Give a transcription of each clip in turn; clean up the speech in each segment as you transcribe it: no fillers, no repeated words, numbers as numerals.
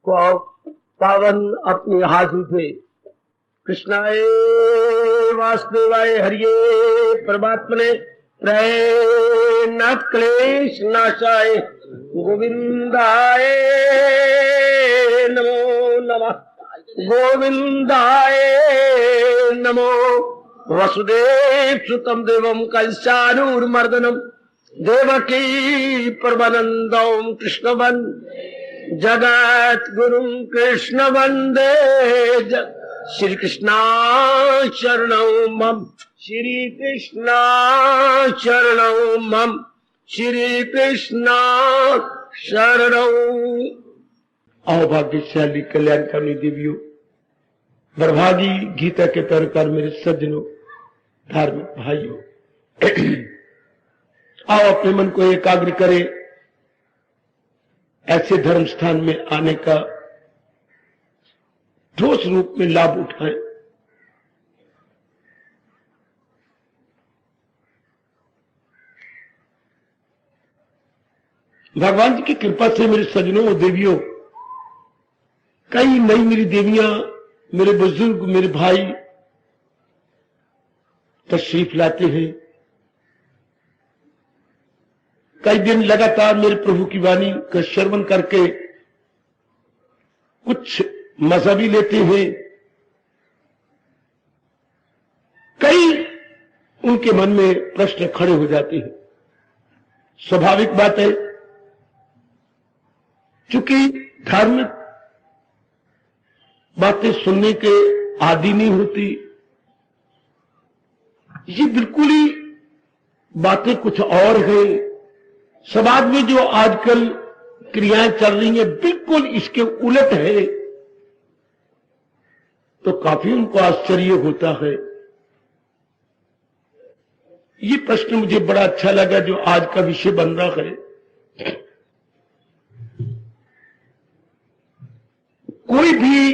को पावन अपने हाथ उठे। कृष्णाय वासुदेवाय हरिये परमात्मने प्रणत क्लेश नाशाय गोविंदाय नमो नमः। गोविंदाय नमो। वसुदेव सुतम देवम कंसानूरमर्दनम देवकी परमानंदम कृष्णवन जगत गुरुम कृष्ण वंदे श्री कृष्णा शरणौ मम। श्री कृष्णा शरणौ मम। श्री कृष्णा शरणौ। आओ भाग्यशाली कल्याणकामी देवियों, बरभागी गीता के पैरोकार मेरे सज्जनों, धार्मिक भाइयों, आओ अपने मन को एकाग्र करें, ऐसे धर्म स्थान में आने का ठोस रूप में लाभ उठाएं। भगवान जी की कृपा से मेरे सज्जनों और देवियों, कई नई मेरी देवियां, मेरे बुजुर्ग, मेरे भाई तशरीफ लाते हैं। कई दिन लगातार मेरे प्रभु की वाणी का श्रवण करके कुछ मजा भी लेते हैं। कई उनके मन में प्रश्न खड़े हो जाते हैं। स्वाभाविक बात है, चूंकि धार्मिक बातें सुनने के आदी नहीं होती, ये बिल्कुल ही बातें कुछ और है। समाज में जो आजकल क्रियाएं चल रही हैं बिल्कुल इसके उलट है, तो काफी उनको आश्चर्य होता है। ये प्रश्न मुझे बड़ा अच्छा लगा जो आज का विषय बन रहा है। कोई भी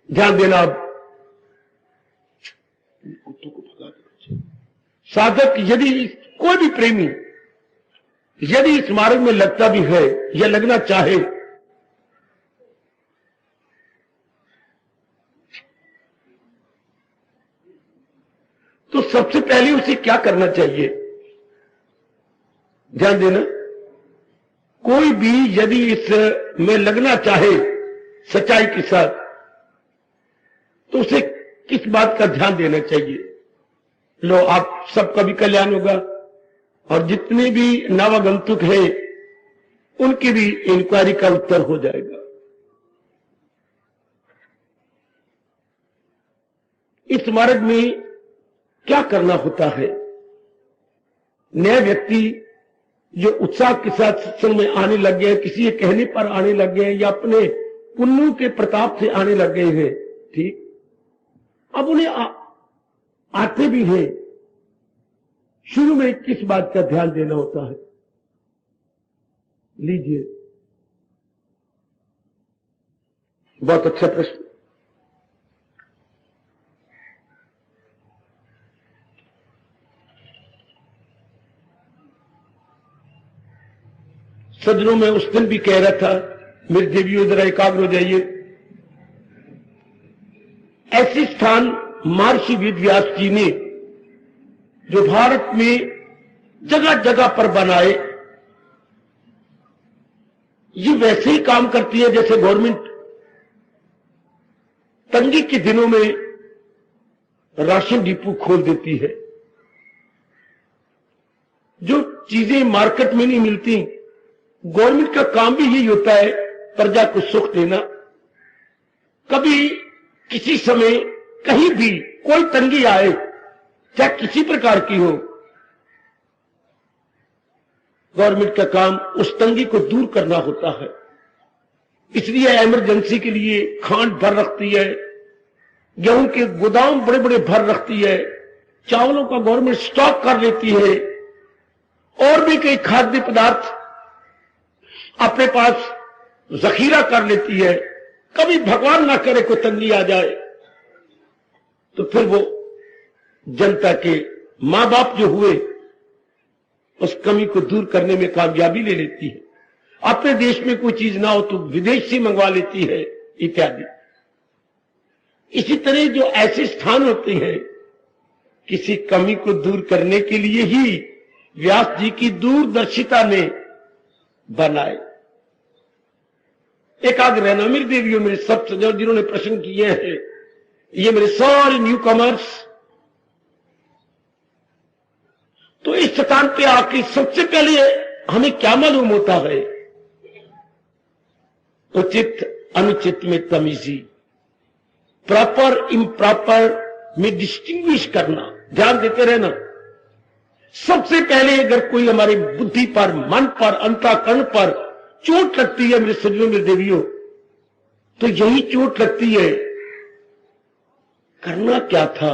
ध्यान देना, साधक यदि कोई भी प्रेमी यदि इस मार्ग में लगता भी है या लगना चाहे, तो सबसे पहले उसे क्या करना चाहिए? ध्यान देना, कोई भी यदि इस में लगना चाहे सच्चाई के साथ, तो उसे किस बात का ध्यान देना चाहिए? लो, आप सबका भी कल्याण होगा और जितने भी नवागंतुक है उनकी भी इंक्वायरी का उत्तर हो जाएगा। इस मार्ग में क्या करना होता है? नया व्यक्ति जो उत्साह के साथ सत्संग में आने लग गए, किसी के कहने पर आने लग गए या अपने पुण्यों के प्रताप से आने लग गए हैं, ठीक, अब उन्हें आते भी हैं। शुरू में किस बात का ध्यान देना होता है? लीजिए, बहुत अच्छा प्रश्न। सज्जनों, मैं उस दिन भी कह रहा था, मेरे देवियों जरा एकाग्र हो जाइए। ऐसे स्थान महर्षि वेद व्यास जी ने जो भारत में जगह जगह पर बनाए, ये वैसे ही काम करती है जैसे गवर्नमेंट तंगी के दिनों में राशन डिपो खोल देती है। जो चीजें मार्केट में नहीं मिलती, गवर्नमेंट का काम भी यही होता है, प्रजा को सुख देना। कभी किसी समय कहीं भी कोई तंगी आए, चाहे किसी प्रकार की हो, गवर्नमेंट का काम उस तंगी को दूर करना होता है। इसलिए इमरजेंसी के लिए खांड भर रखती है, गेहूं के गोदाम बड़े बड़े भर रखती है, चावलों का गवर्नमेंट स्टॉक कर लेती है, और भी कई खाद्य पदार्थ अपने पास जखीरा कर लेती है। कभी भगवान ना करे कोई तंगी आ जाए तो फिर वो जनता के मां बाप जो हुए उस कमी को दूर करने में कामयाबी ले लेती है। अपने देश में कोई चीज ना हो तो विदेश से मंगवा लेती है इत्यादि। इसी तरह जो ऐसे स्थान होते हैं किसी कमी को दूर करने के लिए ही व्यास जी की दूरदर्शिता ने बनाए। एकाग्र रहना मेरी देवियों, मेरे सब सज्जन जिन्होंने प्रश्न किए हैं, ये मेरे सारे न्यू कमर्स, तो इस स्थान पे आके सबसे पहले हमें क्या मालूम होता है? उचित अनुचित में तमीजी, प्रॉपर इम्प्रॉपर में डिस्टिंग्विश करना, ध्यान देते रहना। सबसे पहले अगर कोई हमारी बुद्धि पर, मन पर, अंतःकरण पर चोट लगती है मेरे सज्जनों, मेरे देवियों, तो यही चोट लगती है करना क्या था,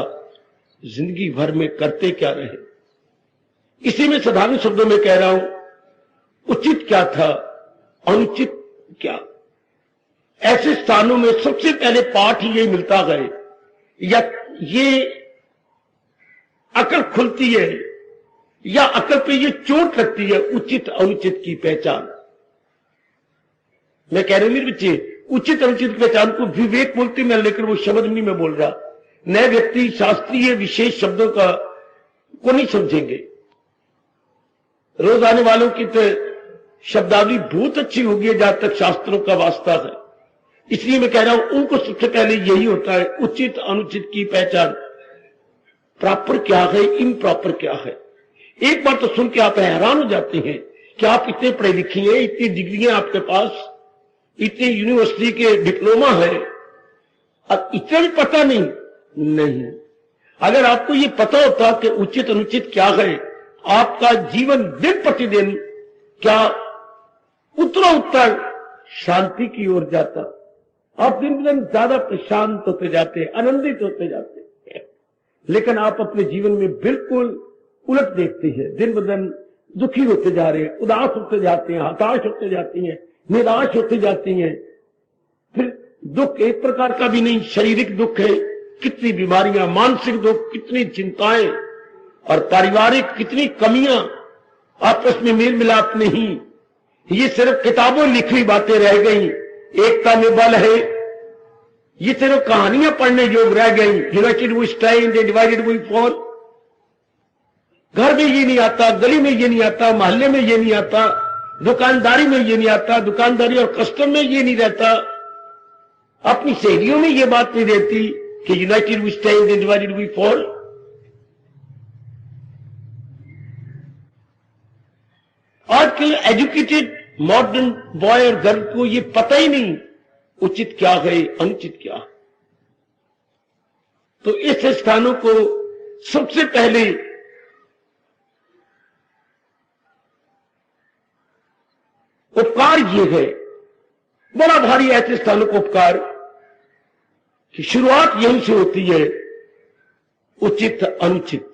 जिंदगी भर में करते क्या रहे। इसी में साधारण शब्दों में कह रहा हूं, उचित क्या था, अनुचित क्या। ऐसे स्थानों में सबसे पहले पाठ ही यही मिलता है, या ये अकल खुलती है, या अकल पे ये चोट लगती है, उचित अनुचित की पहचान। मैं कह रहा हूं मेरे बच्चे, उचित अनुचित की पहचान को विवेक बोलते मैं, लेकिन वो शब्द नहीं मैं बोल रहा। नए व्यक्ति शास्त्रीय विशेष शब्दों का को नहीं समझेंगे। रोज आने वालों की तो शब्दावली बहुत अच्छी होगी जहां तक शास्त्रों का वास्ता है। इसलिए मैं कह रहा हूं उनको सबसे पहले यही होता है, उचित अनुचित की पहचान। प्रॉपर क्या है, इम्प्रॉपर क्या है। एक बार तो सुन के आप हैरान हो जाते हैं कि आप इतने पढ़े लिखे हैं, इतनी डिग्रियां आपके पास, इतनी यूनिवर्सिटी के डिप्लोमा है, अब इतना भी पता नहीं। अगर आपको ये पता होता कि उचित अनुचित क्या है, आपका जीवन दिन प्रतिदिन क्या उत्तरोत्तर शांति की ओर जाता। आप दिन दिन ज्यादा प्रशांत होते जाते हैं, आनंदित होते जाते हैं। लेकिन आप अपने जीवन में बिल्कुल उलट देखते हैं, दिन ब दिन दुखी होते जा रहे हैं, उदास होते जाते हैं, हताश होते जाती हैं, निराश होते जाती हैं। फिर दुख एक प्रकार का भी नहीं, शारीरिक दुख है, कितनी बीमारियां, मानसिक दुख, कितनी चिंताएं, और पारिवारिक कितनी कमियां, आपस में मेल मिलाप नहीं। ये सिर्फ किताबों लिखी बातें रह गई, एकता में बल है, ये सिर्फ कहानियां पढ़ने योग्य रह गई। United we stand and divided we fall. घर में ये नहीं आता, गली में ये नहीं आता, मोहल्ले में ये नहीं आता, दुकानदारी में ये नहीं आता, दुकानदारी और कस्टम में ये नहीं रहता, अपनी सहेलियों में ये बात नहीं रहती कि united we stand and divided we fall. आज के एजुकेटेड मॉडर्न बॉय और गर्ल को ये पता ही नहीं उचित क्या है, अनुचित क्या। तो इस स्थानों को सबसे पहले उपकार ये है, बड़ा भारी ऐसे स्थानों को उपकार कि शुरुआत यहीं से होती है, उचित अनुचित।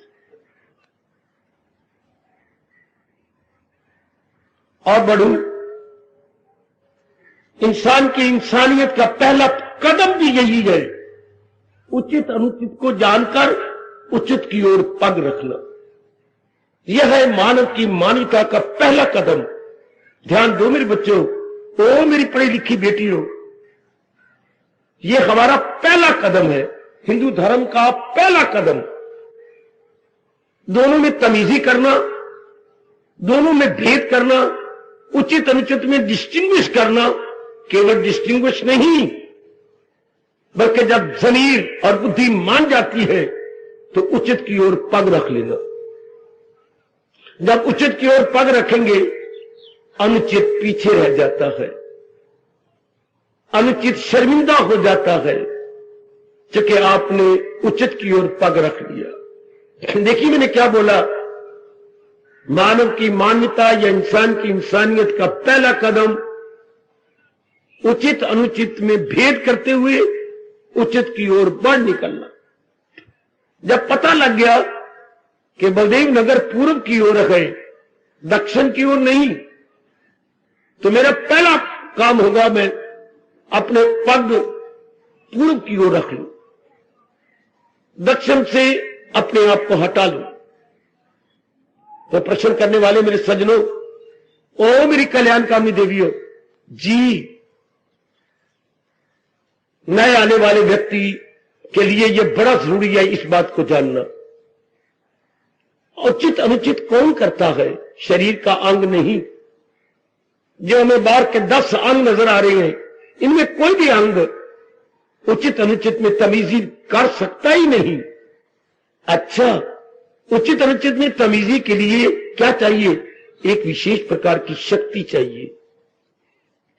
और बढ़ू, इंसान की इंसानियत का पहला कदम भी यही है, उचित अनुचित को जानकर उचित की ओर पग रखना। यह है मानव की मानवता का पहला कदम। ध्यान दो मेरे बच्चों, ओ मेरी पढ़ी लिखी बेटियों, यह हमारा पहला कदम है, हिंदू धर्म का पहला कदम। दोनों में तमीजी करना, दोनों में भेद करना, उचित अनुचित में डिस्टिंग्विश करना। केवल डिस्टिंग्विश नहीं, बल्कि जब जमीर और बुद्धि मान जाती है तो उचित की ओर पग रख लेना। जब उचित की ओर पग रखेंगे, अनुचित पीछे रह जाता है, अनुचित शर्मिंदा हो जाता है, क्योंकि आपने उचित की ओर पग रख लिया। देखिए मैंने क्या बोला, मानव की मान्यता या इंसान की इंसानियत का पहला कदम उचित अनुचित में भेद करते हुए उचित की ओर बढ़ निकलना। जब पता लग गया कि बलदेव नगर पूर्व की ओर है, दक्षिण की ओर नहीं, तो मेरा पहला काम होगा मैं अपने पग पूर्व की ओर रख लूं, दक्षिण से अपने आप को हटा लूं। तो प्रश्न करने वाले मेरे सज्जनों, ओ मेरी कल्याणकामी देवियों जी, नए आने वाले व्यक्ति के लिए यह बड़ा जरूरी है इस बात को जानना। उचित अनुचित कौन करता है? शरीर का अंग नहीं। जो हमें बाहर के 10 अंग नजर आ रहे हैं, इनमें कोई भी अंग उचित अनुचित में तमीजी कर सकता ही नहीं। अच्छा, उचित अनुचित में तमीजी के लिए क्या चाहिए? एक विशेष प्रकार की शक्ति चाहिए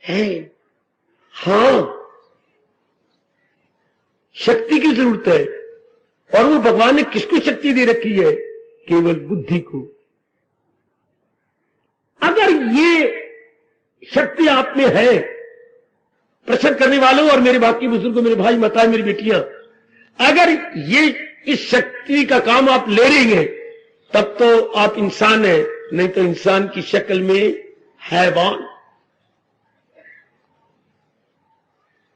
है। हां, शक्ति की जरूरत है। और वो भगवान ने किसको शक्ति दे रखी है? केवल बुद्धि को। अगर ये शक्ति आप में है, प्रश्न करने वालों और मेरे बाकी बुजुर्गों, मेरे भाई माताएं, मेरी बेटियां, अगर ये इस शक्ति का काम आप ले रही हैं, तब तो आप इंसान हैं, नहीं तो इंसान की शक्ल में हैवान।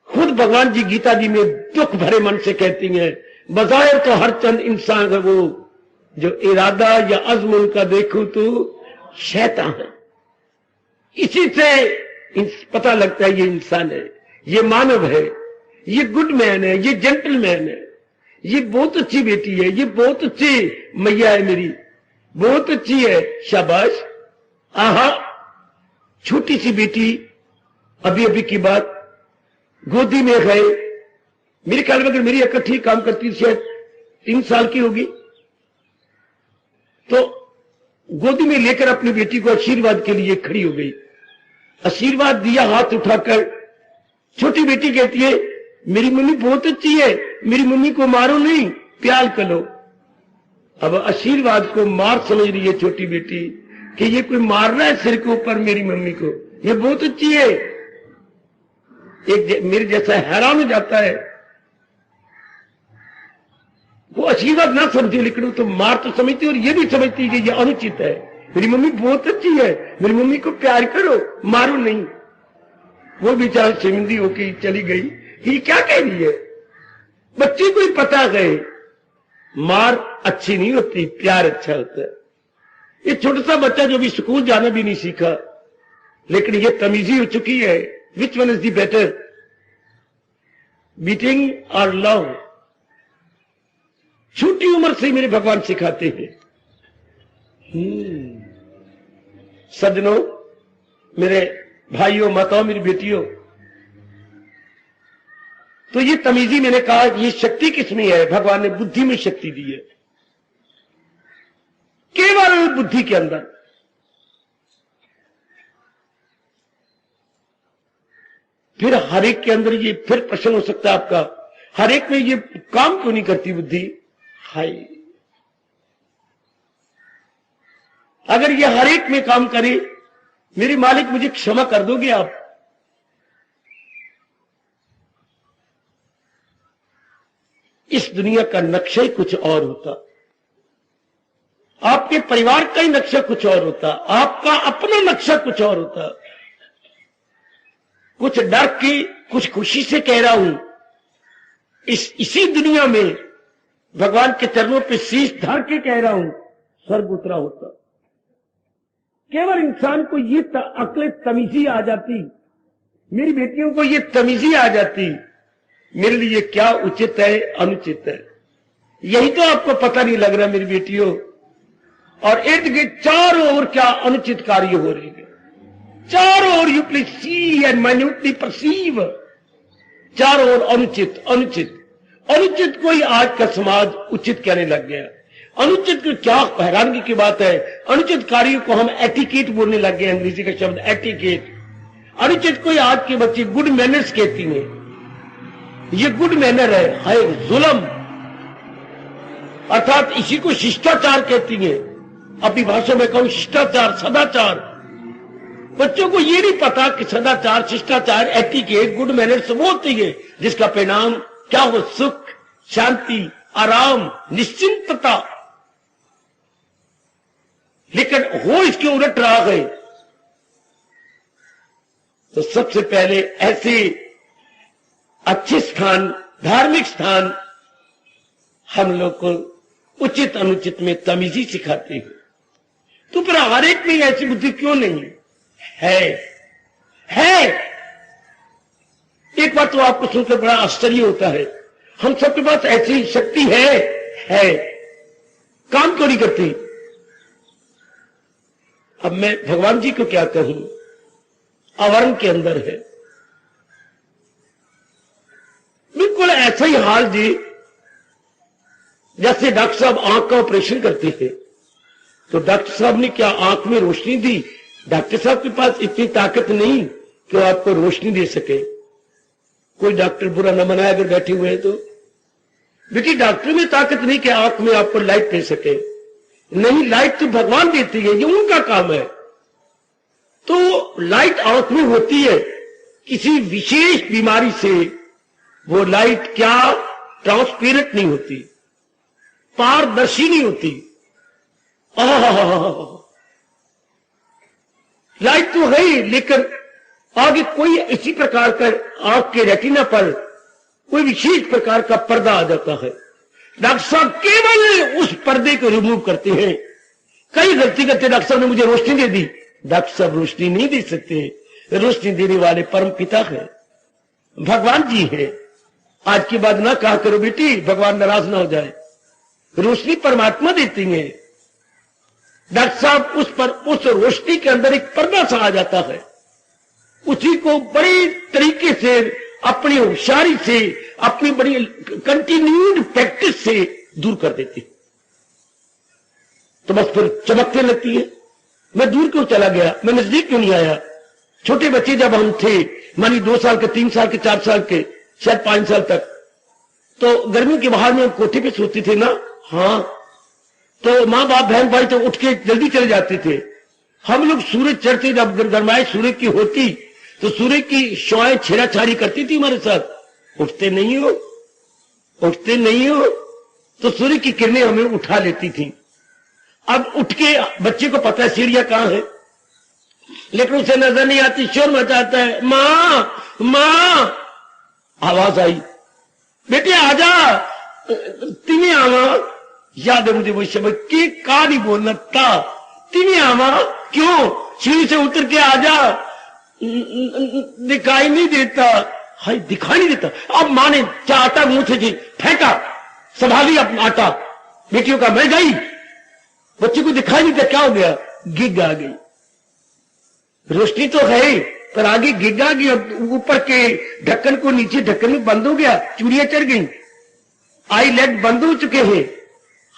खुद भगवान जी गीता जी में दुख भरे मन से कहती हैं, बजाय तो हर चंद इंसान है वो, जो इरादा या अज़्म उनका देखो तो शैतान है। इसी से पता लगता है ये इंसान है, ये मानव है, ये गुड मैन है, ये जेंटलमैन है, ये बहुत अच्छी बेटी है, ये बहुत अच्छी मैया है मेरी, बहुत अच्छी है, शाबाश। आहा, छोटी सी बेटी, अभी अभी की बात, गोदी में गए, मेरे ख्याल में अगर मेरी इकट्ठी काम करती शायद 3 साल की होगी, तो गोदी में लेकर अपनी बेटी को आशीर्वाद के लिए खड़ी हो गई। आशीर्वाद दिया हाथ उठाकर। छोटी बेटी कहती है, मेरी मम्मी बहुत अच्छी है, मेरी मम्मी को मारो नहीं, प्यार करो। अब आशीर्वाद को मार समझ रही है छोटी बेटी कि ये कोई मार रहा है सिर के ऊपर मेरी मम्मी को, ये बहुत अच्छी है। एक मेरे जैसा हैरान हो जाता है, वो आशीर्वाद ना समझे, लेकिन वो तो मार तो समझती और ये भी समझती है कि ये अनुचित है, मेरी मम्मी बहुत अच्छी है, मेरी मम्मी को प्यार करो, मारो नहीं। वो बेचारा शर्मिंदी होके चली गई कि ये क्या कह रही है। बच्ची को ही पता गए मार अच्छी नहीं होती, प्यार अच्छा होता है। ये छोटा सा बच्चा जो भी स्कूल जाना भी नहीं सीखा, लेकिन ये तमीजी हो चुकी है। Which one is the better, beating और लव? छोटी उम्र से मेरे भगवान सिखाते हैं। सज्जनों, मेरे भाइयों, माताओं, मेरी बेटियों, तो ये तमीजी मैंने कहा, ये शक्ति किसमें है? भगवान ने बुद्धि में शक्ति दी है, केवल बुद्धि के अंदर। फिर हर एक के अंदर ये फिर प्रश्न हो सकता है आपका, हर एक में ये काम क्यों नहीं करती बुद्धि? हाय, अगर ये हर एक में काम करे, मेरे मालिक मुझे क्षमा कर दोगे आप? इस दुनिया का नक्शा ही कुछ और होता, आपके परिवार का ही नक्शा कुछ और होता, आपका अपना नक्शा कुछ और होता। कुछ डर के, कुछ खुशी से कह रहा हूं, इसी दुनिया में भगवान के चरणों पे शीश धर के कह रहा हूं, स्वर्ग उतरा होता। केवल इंसान को ये अक्ल तमीजी आ जाती, मेरी बेटियों को ये तमीजी आ जाती, मेरे लिए क्या उचित है, अनुचित है। यही तो आपको पता नहीं लग रहा मेरी बेटियों। और इर्द गिर्द चारों ओर क्या अनुचित कार्य हो रहे हैं, चारों ओर। You please see and minutely perceive, चारों ओर अनुचित अनुचित अनुचित को ही आज का समाज उचित कहने लग गया। अनुचित को क्या हैरानगी की बात है, अनुचित कार्यों को हम एटिकेट बोलने लग गए, अंग्रेजी का शब्द एटिकेट। अनुचित को ही आज के बच्चे गुड मैनर्स कहती हैं, ये गुड मैनर है, हाय जुल्म, अर्थात इसी को शिष्टाचार कहती हैं। अपनी भाषा में कहूं शिष्टाचार, सदाचार। बच्चों को ये नहीं पता कि सदाचार, शिष्टाचार, एटिकेट, गुड मैनर्स वो होती है जिसका परिणाम क्या हो, सुख, शांति, आराम, निश्चिंतता। लेकिन हो इसके उलट रहा गए। तो सबसे पहले ऐसे अच्छे स्थान, धार्मिक स्थान हम लोग को उचित अनुचित में तमीजी सिखाते हैं। तो फिर हर एक में ऐसी बुद्धि क्यों नहीं है? है। एक बार तो आपको सुनकर बड़ा आश्चर्य होता है, हम सबके पास ऐसी शक्ति है, काम क्यों नहीं करती? अब मैं भगवान जी को क्या कहूं, आवरण के अंदर है। बिल्कुल ऐसा ही हाल जी, जैसे डॉक्टर साहब आंख का ऑपरेशन करते थे, तो डॉक्टर साहब ने क्या आंख में रोशनी दी? डॉक्टर साहब के पास इतनी ताकत नहीं कि वो आपको रोशनी दे सके। कोई डॉक्टर बुरा न मनाए अगर बैठे हुए हैं तो, बेटी डॉक्टर में ताकत नहीं कि आंख में आपको लाइट दे सके। नहीं, लाइट तो भगवान देती है, ये उनका काम है। तो लाइट आंख में होती है किसी विशेष बीमारी से, वो लाइट क्या ट्रांसपेरेंट नहीं होती, पारदर्शी नहीं होती। लाइट तो है ही, लेकिन आगे कोई इसी प्रकार का आंख के रेटिना पर कोई विशेष प्रकार का पर्दा आ जाता है। डॉक्टर साहब केवल उस पर्दे को रिमूव करते हैं। कई गलती करते, डॉक्टर साहब ने मुझे रोशनी दे दी। डॉक्टर साहब रोशनी नहीं दे सकते, रोशनी देने वाले परम पिता है, भगवान जी है। आज की बात ना कहा करो बेटी, भगवान नाराज ना हो जाए। रोशनी परमात्मा देती है। डॉक्टर साहब उस रोशनी के अंदर एक पर्दा सा आ जाता है, उसी को बड़े तरीके से, अपनी होशियारी से, अपनी बड़ी कंटिन्यूड प्रैक्टिस से दूर कर देती, तो बस फिर चमकने लगती है। मैं दूर क्यों चला गया, मैं नजदीक क्यों नहीं आया? छोटे बच्चे जब हम थे, मानी 2 साल के, 3 साल के, 4 साल के, शायद 5 साल तक, तो गर्मी के बाहर में कोठे पे सोते थे ना। हाँ, तो माँ बाप बहन भाई तो उठ के जल्दी चले जाते थे। हम लोग सूरज चढ़ते, जब गरमाए सूरज की होती तो सूरज की शॉएं छेड़ाछाड़ी करती थी हमारे साथ। उठते नहीं हो, उठते नहीं हो, तो सूर्य की किरणें हमें उठा लेती थी। अब उठ के बच्चे को पता है सीढ़ियां कहां है, लेकिन उसे नजर नहीं आती, शोर मचाता है, मां मां। आवाज आई, बेटे आजा, तिमी आवा। याद है मुझे वो शब्द कि का नहीं बोलना था, तिमी आवा। क्यों? सीढ़ी से उतर के आजा, दिखाई नहीं देता। हाय, दिखाई नहीं देता। अब मां ने क्या आटा मुंह से जी फेंका, संभाली अपना आटा, बेटियों का मैं गई, बच्चे को दिखाई नहीं देता। क्या हो गया? गिग आ गई। रोशनी तो है पर आगे गिग आ गई, ऊपर के ढक्कन को नीचे ढक्कन में बंद हो गया, चूड़ियां चढ़ गई, आई लेट बंद हो चुके हैं।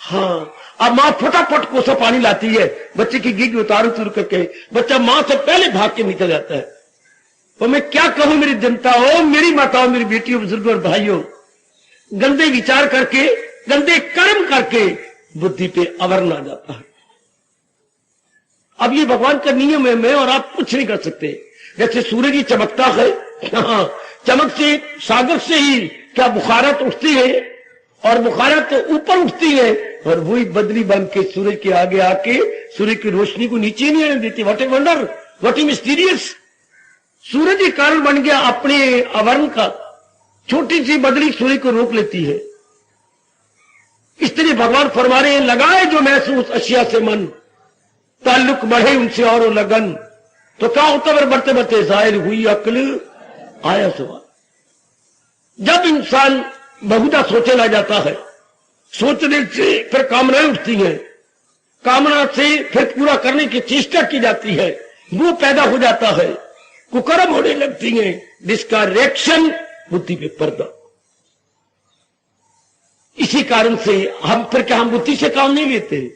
हाँ, अब मां फटाफट कोसा पानी लाती है, बच्चे की गिग उतार करके बच्चा मां से पहले भाग के निकल जाता है। और मैं क्या कहूं मेरी जनता हो, मेरी माताओं, मेरी बेटियों, बुजुर्गों और भाइयों, गंदे विचार करके, गंदे कर्म करके बुद्धि पे आवरण आ जाता है। अब ये भगवान का नियम है, मैं और आप कुछ नहीं कर सकते। जैसे सूरज ही चमकता है, हाँ, चमक से, सागर से ही क्या बुखारत उठती है, और बुखारत ऊपर उठती है, और वही बदली बन के सूरज के आगे आके सूर्य की रोशनी को नीचे नहीं आने देती। What a wonder, what a mysterious. सूरज ही कारण बन गया अपने आवरण का, छोटी सी बदली सूर्य को रोक लेती है। इसलिए भगवान फरमा रहे हैं, लगाए जो महसूस अशिया से मन, ताल्लुक बढ़े उनसे और लगन। तो क्या होता है, बढ़ते बढ़ते जाहिर हुई अक्ल, आया सवाल। जब इंसान बहुधा सोचे ला जाता है, सोचने से फिर कामनाएं उठती हैं, कामना से फिर पूरा करने की चेष्टा की जाती है, वो पैदा हो जाता है, कुकर्म होने लगती हैं, जिसका रिएक्शन बुद्धि पे पर्दा। इसी कारण से हम फिर क्या, हम बुद्धि से काम नहीं लेते।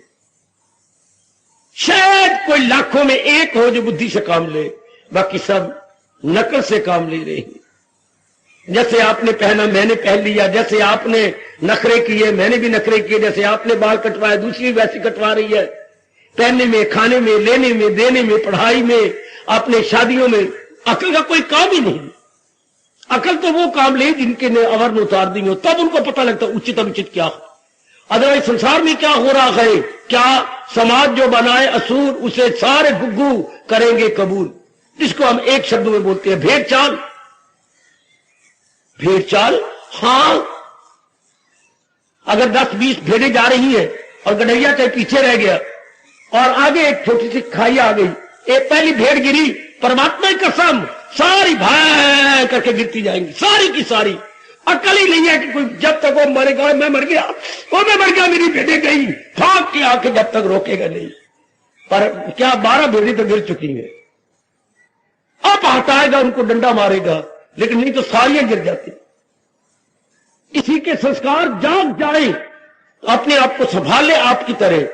शायद कोई लाखों में एक हो जो बुद्धि से काम ले, बाकी सब नकल से काम ले रहे हैं। जैसे आपने पहना मैंने पहन लिया, जैसे आपने नखरे किए मैंने भी नखरे किए, जैसे आपने बाल कटवाए दूसरी वैसी कटवा रही है। पहनने में, खाने में, लेने में, देने में, पढ़ाई में, अपने शादियों में अकल का कोई काम ही नहीं। अकल तो वो काम ले जिनके ने आवरण उतार दी हो, तब उनको पता लगता उचित अनुचित क्या हो। अदरवाइज संसार में क्या हो रहा है, क्या समाज जो बनाए असूर, उसे सारे गुग्गू करेंगे कबूल। जिसको हम एक शब्द में बोलते हैं भेड़ चाल। भेड़ चाल, हां, अगर 10-20 भेड़ें जा रही है और गडरिया चाहे पीछे रह गया और आगे एक छोटी सी खाई आ गई, एक पहली भेड़ गिरी, परमात्मा की कसम सारी भाई करके गिरती जाएंगी, सारी की सारी। अकल ही नहीं है कि कोई जब तक वो मरेगा, मैं मर गया, वो मैं मर गया, मेरी भेड़ें गई, भाग के आके जब तक रोकेगा नहीं। पर क्या 12 भेड़ें तो गिर चुकी हैं, अब हटाएगा उनको, डंडा मारेगा, लेकिन नहीं तो सारियां गिर जाती। इसी के संस्कार जाग जाए, अपने आप को संभाले आपकी तरह।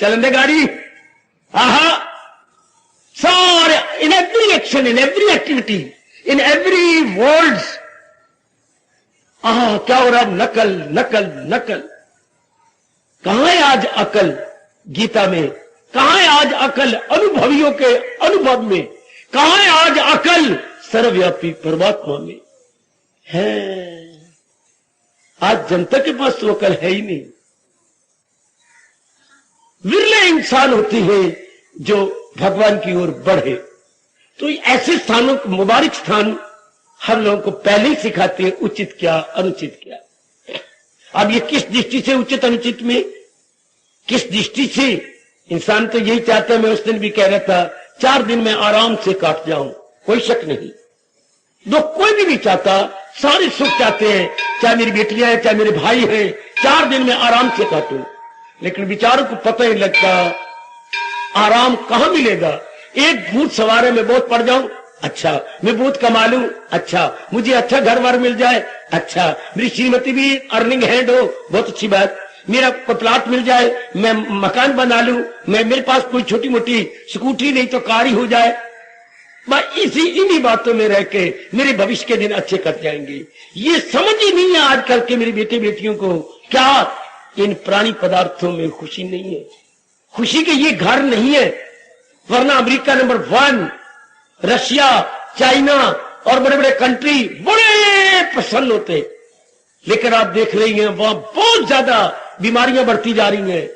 चलन दे गाड़ी, आहा, सारे in every action, in every activity, in every words, आहा क्या हो रहा है, नकल नकल नकल। कहां है आज अकल गीता में, कहां है आज अकल अनुभवियों के अनुभव में, कहां है आज अकल सर्वव्यापी परमात्मा में है। आज जनता के पास तो अकल है ही नहीं। विरले इंसान होती है जो भगवान की ओर बढ़े। तो ऐसे स्थानों को, मुबारक स्थान हम लोगों को पहले ही सिखाते हैं उचित क्या अनुचित क्या। अब ये किस दृष्टि से उचित अनुचित में, किस दृष्टि से, इंसान तो यही चाहता है, मैं उस दिन भी कह रहा था, 4 दिन में आराम से काट जाऊं, कोई शक नहीं। जो कोई भी चाहता, सारे सुख चाहते हैं, चाहे मेरी बेटियां हैं, चाहे मेरे भाई हैं, 4 दिन में आराम से काटूं। लेकिन बेचारों को पता ही लगता आराम कहां मिलेगा। एक भूत सवार है, मैं बहुत पढ़ जाऊं, अच्छा, मैं बहुत कमा लूं, अच्छा, मुझे अच्छा घर बार मिल जाए, अच्छा, मेरी श्रीमती भी अर्निंग हैंड हो, बहुत अच्छी बात, मेरा कोई प्लाट मिल जाए, मैं मकान बना लूं, मैं मेरे पास कोई छोटी मोटी स्कूटी नहीं तो कार ही हो जाए, बस इन्हीं बातों में रह के मेरे भविष्य के दिन अच्छे कट जाएंगे। ये समझ ही नहीं है आजकल के मेरे बेटे बेटियों को, क्या इन प्राणी पदार्थों में खुशी नहीं है, खुशी के ये घर नहीं है। वरना अमेरिका नंबर 1, रशिया, चाइना और बड़े बड़े कंट्री बड़े प्रसन्न होते, लेकिन आप देख रही हैं वहां बहुत ज्यादा बीमारियां बढ़ती जा रही हैं,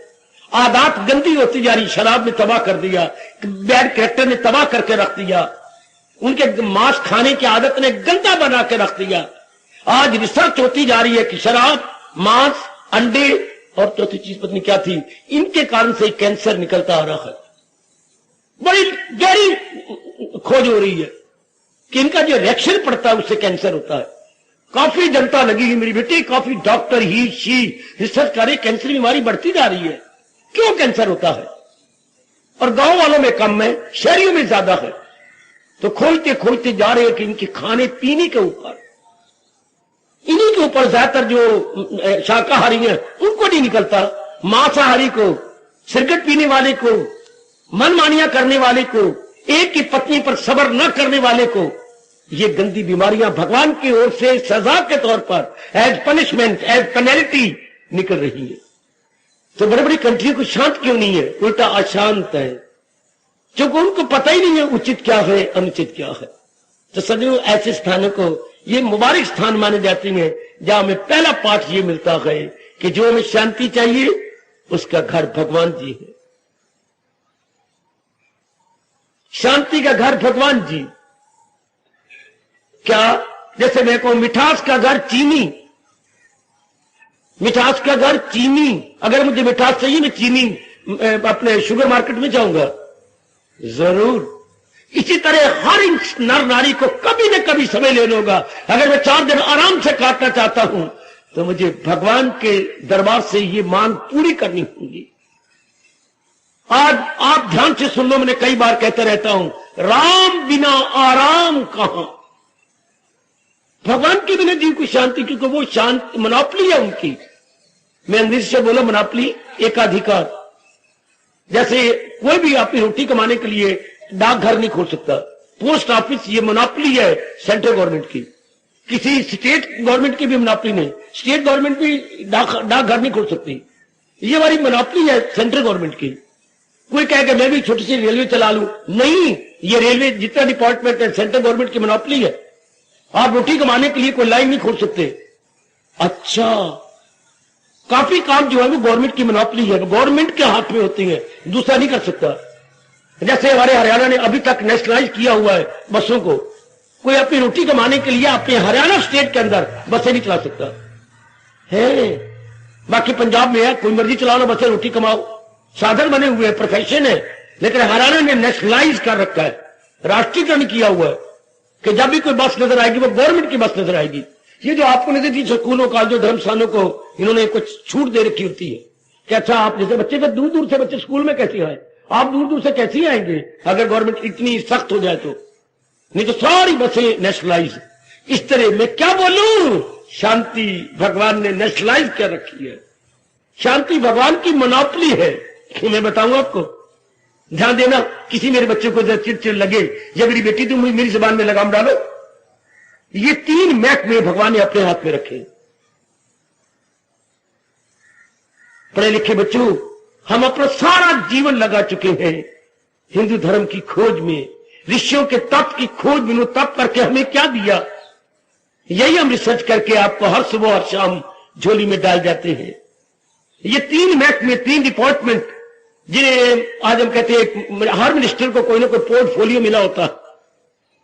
आदत गंदी होती जा रही। शराब ने तबाह कर दिया, बैड कैरेक्टर ने तबाह करके रख दिया, उनके मांस खाने की आदत ने गंदा बना के रख दिया। आज रिसर्च होती जा रही है कि शराब, मांस, अंडे और चौथी चीज पत्नी क्या थी, इनके कारण से कैंसर निकलता आ रहा है। बड़ी गहरी खोज हो रही है कि इनका जो रिएक्शन पड़ता है उससे कैंसर होता है। काफी जनता लगी है मेरी बेटी, काफी डॉक्टर ही शी रिसर्च करे, कैंसर बीमारी बढ़ती जा रही है। क्यों कैंसर होता है? और गांव वालों में कम है, शहरियों में ज्यादा है। तो खोजते खोजते जा रहे हैं कि इनके खाने पीने के ऊपर, इन्हीं के ऊपर ज्यादातर जो शाकाहारी हैं उनको नहीं निकलता, मांसाहारी को, सिगरेट पीने वाले को, मनमानियां करने वाले को, एक की पत्नी पर सब्र न करने वाले को, ये गंदी बीमारियां भगवान की ओर से सजा के तौर पर, एज पनिशमेंट, एज पेनल्टी निकल रही है। तो बड़ी बड़ी कंट्री को शांत क्यों नहीं है, उल्टा अशांत है, क्योंकि उनको पता ही नहीं है उचित क्या है अनुचित क्या है। तो सदियों ऐसे स्थानों को ये मुबारक स्थान माने जाते हैं जहां हमें पहला पाठ ये मिलता है कि जो हमें शांति चाहिए उसका घर भगवान जी है। शांति का घर भगवान जी। क्या, जैसे मैं कहूं मिठास का घर चीनी, मिठास का घर चीनी, अगर मुझे मिठास चाहिए मैं चीनी अपने शुगर मार्केट में जाऊंगा जरूर। इसी तरह हर नर नारी को कभी न कभी समय लेना होगा। अगर मैं 4 दिन आराम से काटना चाहता हूं तो मुझे भगवान के दरबार से ये मांग पूरी करनी होगी। आज आप ध्यान से सुन लो, मैंने कई बार कहता रहता हूं, राम बिना आराम कहां। भगवान के बिना जीव की शांति, क्योंकि वो शांति मोनोपोली है उनकी। मैं अंग्रेजी से बोला मोनोपोली, एकाधिकार। जैसे कोई भी अपनी रोटी कमाने के लिए डाकघर नहीं खोल सकता, पोस्ट ऑफिस ये मोनोपोली है सेंट्रल गवर्नमेंट की। किसी स्टेट गवर्नमेंट की भी मोनोपोली नहीं, स्टेट गवर्नमेंट भी डाकघर नहीं खोल सकती, ये हमारी मोनोपोली है सेंट्रल गवर्नमेंट की। कोई कहेगा मैं भी छोटी सी रेलवे चला लूं, नहीं, ये रेलवे जितना डिपार्टमेंट है सेंट्रल गवर्नमेंट की मोनोपोली है। आप रोटी कमाने के लिए कोई लाइन नहीं खोल सकते। अच्छा, काफी काम जो है वो गवर्नमेंट की मोनोपोली है, गवर्नमेंट के हाथ में होती है, दूसरा नहीं कर सकता। जैसे हमारे हरियाणा ने अभी तक नेशनलाइज किया हुआ है बसों को, कोई अपनी रोटी कमाने के लिए अपने हरियाणा स्टेट के अंदर बसें नहीं चला सकता है। बाकी पंजाब में है, कोई मर्जी चलाओ ना, बसें रोटी कमाओ। साधन बने हुए हैं, प्रोफेशन है, लेकिन हरियाणा ने नेशनलाइज कर रखा है, राष्ट्रीयकरण किया हुआ है कि जब भी कोई बस नजर आएगी वो गवर्नमेंट की बस नजर आएगी। ये जो आपको नजर थी स्कूलों कॉलेजों धर्मस्थानों को इन्होंने कुछ छूट दे रखी होती है कि अच्छा आप जैसे बच्चे फिर दूर दूर से बच्चे स्कूल में कैसे आए, आप दूर दूर से कैसे आएंगे अगर गवर्नमेंट इतनी सख्त हो जाए तो, नहीं तो सारी बसें नेशनलाइज। इस तरह मैं क्या बोलूं, शांति भगवान ने नेशनलाइज कर रखी है, शांति भगवान की मोनोपोली है। मैं बताऊं आपको, ध्यान देना, किसी मेरे बच्चे को चिड़चिड़ लगे या मेरी बेटी तुम मेरी जुबान में लगाम डालो, ये 3 महकमे भगवान ने अपने हाथ में रखे। पढ़े लिखे बच्चों, हम अपना सारा जीवन लगा चुके हैं हिंदू धर्म की खोज में, ऋषियों के तप की खोज में। तप करके हमें क्या दिया, यही हम रिसर्च करके आपको हर सुबह और शाम झोली में डाल जाते हैं। ये 3 महकमे, 3 डिपार्टमेंट जिन्हें आज हम कहते हैं हर मिनिस्टर को कोई ना कोई पोर्टफोलियो मिला होता,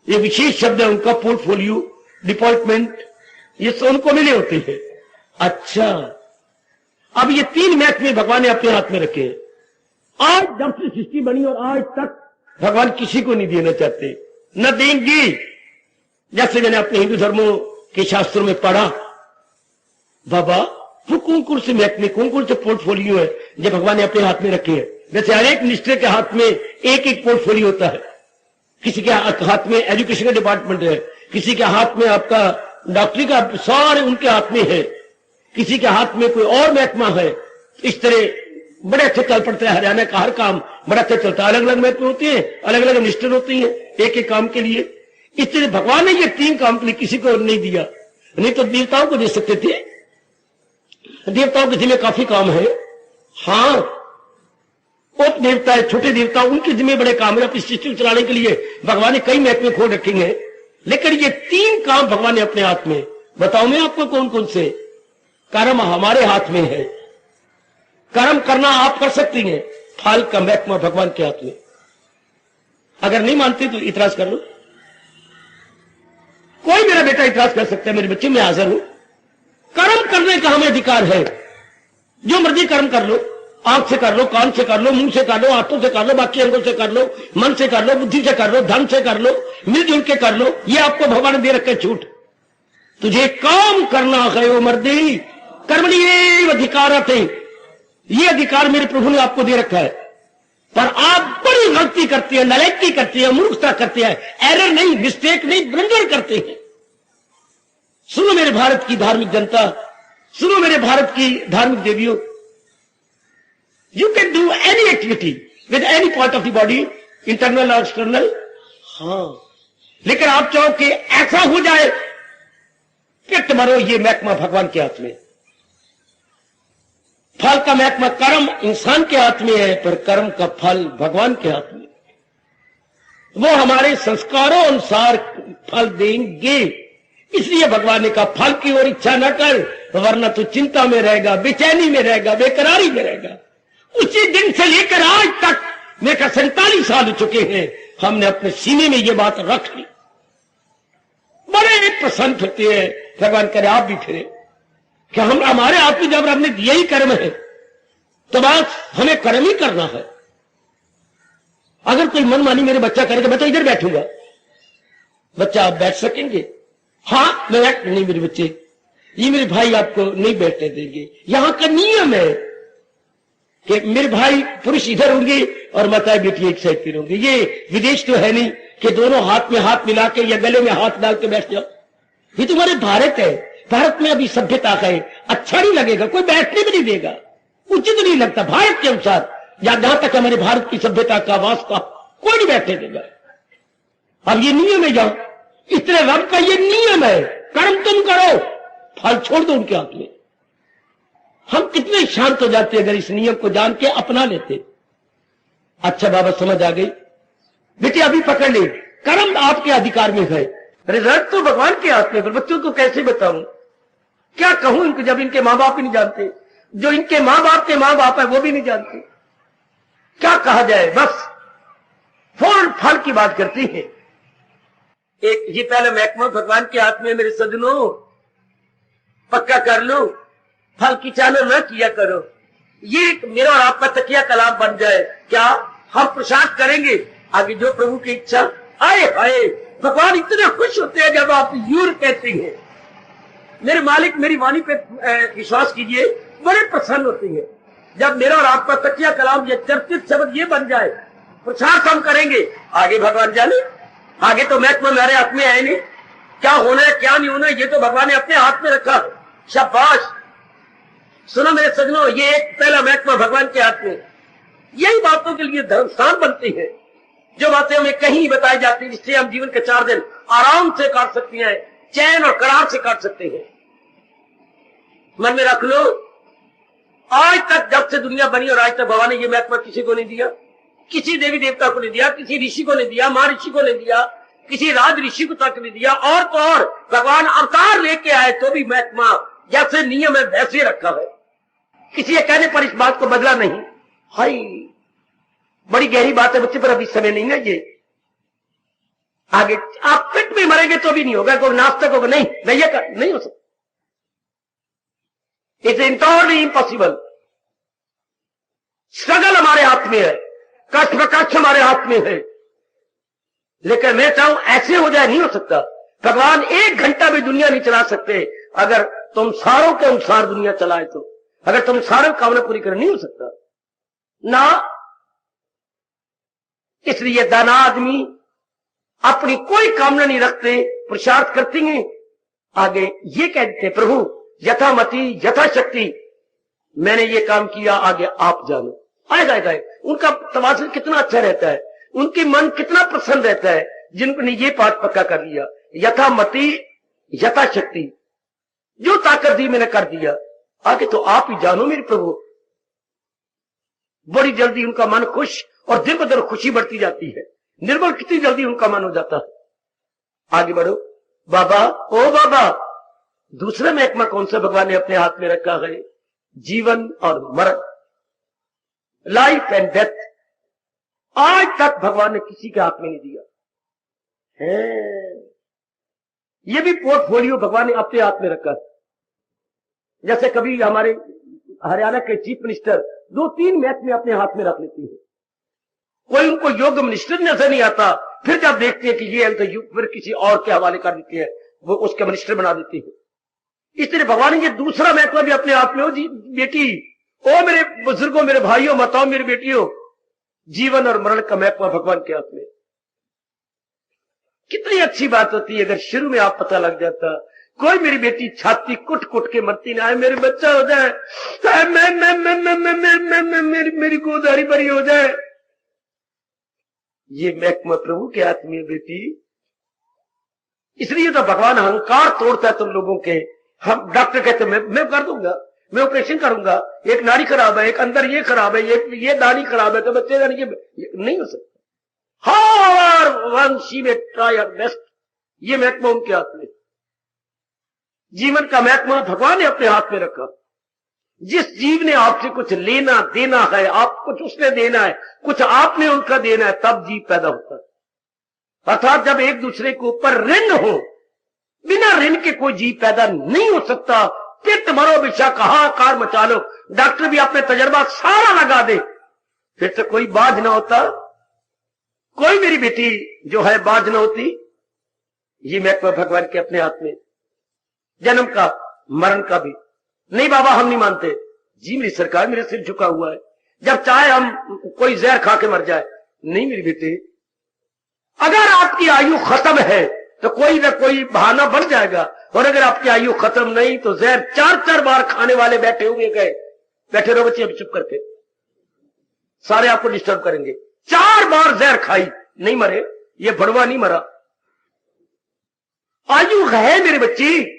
ये विशेष शब्द है उनका, पोर्टफोलियो डिपार्टमेंट, ये उनको मिले होते हैं। अच्छा, अब ये 3 महकमे भगवान ने अपने हाथ में रखे हैं। आज जब से सृष्टि बनी और आज तक भगवान किसी को नहीं देना चाहते, न देंगे। जैसे मैंने अपने हिंदू धर्मों के शास्त्रों में पढ़ा, बाबा वो कौन से महकमे, कौन से पोर्टफोलियो है जो भगवान ने अपने हाथ में रखे हैं। जैसे हर एक मिनिस्टर के हाथ में एक एक पोर्टफोलियो होता है, किसी के हाथ में एजुकेशन का डिपार्टमेंट है, किसी के हाथ में आपका डॉक्टरी का, सारे उनके हाथ में है, किसी के हाथ में कोई और महकमा है। इस तरह बड़े अच्छे चल पड़ते हैं, हरियाणा का हर काम बड़ा अच्छा चलता है। अलग अलग महकमे होते हैं, अलग अलग मिनिस्टर होते हैं एक एक काम के लिए। इस तरह भगवान ने ये 3 काम के लिए किसी को नहीं दिया, नहीं तो देवताओं को दे सकते थे। देवताओं के जिम्मे काफी काम है, हाँ, उप देवता है, छोटे देवता, उनके जिम्मे बड़े काम है। अपनी सृष्टि चलाने के लिए भगवान ने कई महकमे खोल रखे हैं, लेकिन ये 3 काम भगवान ने अपने हाथ में। बताओ मैं आपको कौन कौन से। कर्म हमारे हाथ में है, कर्म करना आप कर सकती हैं, फल का महकमा भगवान के हाथ में। अगर नहीं मानते तो इतराज कर लो, कोई मेरा बेटा इतराज कर सकता है, मेरे बच्चे में हाजिर हूं। कर्म करने का हमें अधिकार है, जो मर्जी कर्म कर लो, आंख से कर लो, कान से कर लो, मुंह से कर लो, हाथों से कर लो, बाकी अंगों से कर लो, मन से कर लो, बुद्धि से कर लो, धन से कर लो, मिलजुल के कर लो। ये आपको भगवान ने दे रखे छूट। तुझे काम करना है वो मर्दी, कर्मणि अधिकार थे, ये अधिकार मेरे प्रभु ने आपको दे रखा है। पर आप बड़ी गलती करते हैं, नालायकी करते हैं, मूर्खता करते हैं, एरर नहीं, मिस्टेक नहीं, ब्लंडर करते हैं। सुनो मेरे भारत की धार्मिक जनता, सुनो मेरे भारत की धार्मिक देवियों, you can do any activity with any part of the body, internal और एक्सटर्नल, हाँ, लेकिन आप चाहो कि ऐसा हो जाए कि तुम्हारा ये महकमा भगवान के हाथ में। फल का महकमा कर्म इंसान के हाथ में है, पर कर्म का फल भगवान के हाथ में। वो हमारे संस्कारों अनुसार फल देंगे। इसलिए भगवान ने कहा फल की ओर इच्छा न कर, वरना तो चिंता में रहेगा, बेचैनी में रहेगा, बेकरारी में रहेगा। उसी दिन से लेकर आज तक मेरे 47 साल हो चुके हैं, हमने अपने सीने में ये बात रख ली। बड़े प्रसन्न होते हैं, भगवान करे आप भी फिरे कि हम हमारे हाथ में जब हमने दिया ही कर्म है तो बस हमें कर्म ही करना है। अगर कोई मनमानी मेरे बच्चा करेगा, मैं तो इधर बैठूंगा, बच्चा आप बैठ सकेंगे? हाँ, मैं बैठ नहीं, मेरे बच्चे, ये मेरे भाई आपको नहीं बैठने देंगे। यहां का नियम है कि मेरे भाई पुरुष इधर होंगे और माताएं बेटी एक साइड पर होंगे। ये विदेश तो है नहीं कि दोनों हाथ में हाथ मिला के या गले में हाथ डाल के बैठ जाओ। ये तुम्हारे भारत है, भारत में अभी सभ्यता है, अच्छा नहीं लगेगा, कोई बैठने भी नहीं देगा, उचित नहीं लगता भारत के अनुसार। जहां तक हमारे भारत की सभ्यता का वास्ता, कोई नहीं बैठने देगा। अब ये नियम है, जहां इस तरह रब का ये नियम है, कर्म तुम करो, फल छोड़ दो उनके हाथ में। हम कितने शांत हो जाते अगर इस नियम को जान के अपना लेते। अच्छा बाबा समझ आ गई बेटी, अभी पकड़ ले, कर्म आपके अधिकार में है, रिजल्ट तो भगवान के हाथ में। पर बच्चों को कैसे बताऊं, क्या कहूं इनको, जब इनके मां बाप ही नहीं जानते, जो इनके मां बाप के मां बाप है वो भी नहीं जानते, क्या कहा जाए। बस फौरन फल की बात करती है। एक ये पहले महकमा भगवान के हाथ में, मेरे सजनों पक्का कर लो, फल की चालना न किया करो। ये मेरा और आपका तकिया कलाम बन जाए। क्या हम पुरुषार्थ करेंगे आगे जो प्रभु की इच्छा। आए हाय, भगवान इतने खुश होते हैं जब आप यूर कहते हैं। मेरे मालिक मेरी वाणी पे विश्वास कीजिए, बड़े प्रसन्न होते हैं जब मेरा और आपका तकिया कलाम ये चर्चित शब्द ये बन जाए। पुरुषार्थ हम करेंगे, आगे भगवान जाने। आगे तो महत्व मेरे हाथ में है नहीं, क्या होना है क्या नहीं होना है ये तो भगवान ने अपने हाथ में रखा। शाबाश, सुनो मेरे सजनों, ये एक पहला महत्व भगवान के हाथ में। यही बातों के लिए धर्म स्थान बनती है, जो बातें हमें कहीं नहीं बताई जाती, जिससे हम जीवन के 4 दिन आराम से काट सकती हैं, चैन और करार से काट सकते हैं। मन में रख लो, आज तक जब से दुनिया बनी और आज तक भगवान ने यह महत्व किसी को नहीं दिया, किसी देवी देवता को नहीं दिया, किसी ऋषि को नहीं दिया, महर्षि को नहीं दिया, किसी राज ऋषि को तक नहीं दिया। और तो और भगवान अवतार लेके आए तो भी महत्व जैसे नियम है वैसे रखा है, किसी के कहने पर इस बात को बदला नहीं। हाय, बड़ी गहरी बात है बच्चे, पर अभी समय नहीं है ये। आगे आप पेट में मरेंगे तो भी नहीं होगा, कोई नास्तिक होगा नहीं, नहीं कर नहीं हो सकता। It's इंटरली impossible. स्ट्रगल हमारे हाथ में है, कष्ट प्रकष्ट हमारे हाथ में है, लेकिन मैं चाहूं ऐसे हो जाए, नहीं हो सकता। भगवान 1 घंटा भी दुनिया नहीं चला सकते अगर तुम सारों के अनुसार दुनिया चलाए तो। अगर तुम सारे कामना पूरी करें, नहीं हो सकता ना। इसलिए दाना आदमी अपनी कोई कामना नहीं रखते, पुरुषार्थ करते हैं। आगे ये कहते प्रभु यथामति यथाशक्ति मैंने ये काम किया, आगे आप जानो। आएगा उनका तवाज़ुन कितना अच्छा रहता है, उनकी मन कितना प्रसन्न रहता है जिन्होंने ये बात पक्का कर लिया, यथामति यथाशक्ति, जो ताकत दी मैंने कर दिया, आगे तो आप ही जानो मेरे प्रभु। बड़ी जल्दी उनका मन खुश और दिन ब दिन खुशी बढ़ती जाती है। निर्मल कितनी जल्दी उनका मन हो जाता है। आगे बढ़ो बाबा, ओ बाबा। दूसरा महकमा कौन सा भगवान ने अपने हाथ में रखा है? जीवन और मरण, लाइफ एंड डेथ। आज तक भगवान ने किसी के हाथ में नहीं दिया है। ये भी पोर्टफोलियो भगवान ने अपने हाथ में रखा है। जैसे कभी हमारे हरियाणा के चीफ मिनिस्टर 2-3 महकमे अपने हाथ में रख लेती है, कोई उनको योग्य मिनिस्टर नजर नहीं आता, फिर जब देखते हैं कि ये है तो फिर किसी और के हवाले कर देती है, वो उसके मिनिस्टर बना देती है। इसलिए भगवान ने ये दूसरा महत्व भी अपने हाथ में हो। जी बेटी, ओ मेरे बुजुर्गों, मेरे भाइयों, माताओं, मेरी बेटियों, जीवन और मरण का महत्व भगवान के हाथ में। कितनी अच्छी बात होती है अगर शुरू में आप पता लग जाता। कोई मेरी बेटी छाती कुट कुट के मरती ना है, मेरे बच्चा हो जाए, मेरी गोद हरी भरी हो जाए। ये महकमा प्रभु के हाथ में बेटी। इसलिए तो भगवान अहंकार तोड़ता है तुम लोगों के। हम डॉक्टर कहते मैं कर दूंगा, मैं ऑपरेशन करूंगा, एक नाड़ी खराब है, एक अंदर ये खराब है, ये दाढ़ी खराब है, तो बच्चे नहीं हो सकता। हार वन शी में ट्राई हर बेस्ट। ये महकमा उनके हाथ में। जीवन का महकमा भगवान ने अपने हाथ में रखा। जिस जीव ने आपसे कुछ लेना देना है, आप कुछ उसने देना है, कुछ आपने उनका देना है, तब जीव पैदा होता है। अर्थात जब एक दूसरे के ऊपर ऋण हो, बिना ऋण के कोई जीव पैदा नहीं हो सकता। पित्त मरो विषा हाहाकार मचा लो, डॉक्टर भी अपने तजर्बा सारा लगा दे, फिर तो कोई बाज ना होता। कोई मेरी बेटी जो है बाज ना होती। ये महत्व भगवान के अपने हाथ में। जन्म का मरण का भी नहीं बाबा हम नहीं मानते। जी मेरी सरकार, मेरे सिर झुका हुआ है, जब चाहे हम कोई जहर खा के मर जाए। नहीं मेरी बेटी, अगर आपकी आयु खत्म है तो कोई ना कोई बहाना बन जाएगा, और अगर आपकी आयु खत्म नहीं तो जहर 4-4 बार खाने वाले बैठे हुए गए। बैठे रहो बच्चे, अब चुप करके, सारे आपको डिस्टर्ब करेंगे। 4 बार जहर खाई, नहीं मरे, ये भड़वा नहीं मरा। आयु है मेरे बच्ची,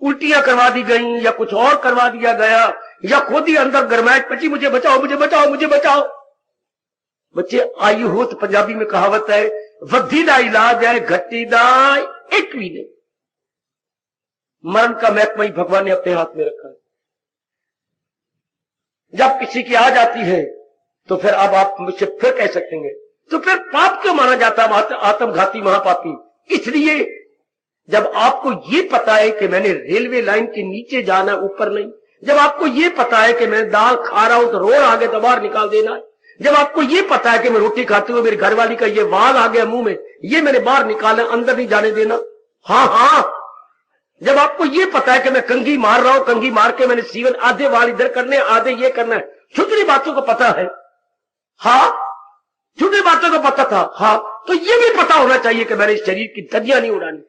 उल्टियां करवा दी गई या कुछ और करवा दिया गया, या खुद ही अंदर गरमाइश पची, मुझे बचाओ मुझे बचाओ मुझे बचाओ। बच्चे आयु हो तो पंजाबी में कहावत है, वधी दा इलाज है, घटी दा एक भी नहीं। मरण का महकमा ही भगवान ने अपने हाथ में रखा है। जब किसी की आ जाती है तो फिर अब आप मुझसे फिर कह सकते हैं तो फिर पाप क्यों माना जाता है, आत्मघाती महापापी? इसलिए जब आपको ये पता है कि मैंने रेलवे लाइन के नीचे जाना, ऊपर नहीं, जब आपको ये पता है कि मैं दाल खा रहा हूं तो रोड़ आ गया तो बाहर निकाल देना है, जब आपको ये पता है कि मैं रोटी खाते हुए मेरी घरवाली का ये वाल आ गया मुंह में, ये मैंने बाहर निकाला, अंदर नहीं जाने देना। हाँ हाँ, जब आपको ये पता है कि मैं कंघी मार रहा हूं, कंघी मार के मैंने सीवन आधे वाल इधर करने आधे ये करना है, छोटी बातों को पता है। हाँ, छोटी बातों को पता था। हाँ, तो ये भी पता होना चाहिए कि मैंने इस शरीर की धज्जियां नहीं उड़ानी,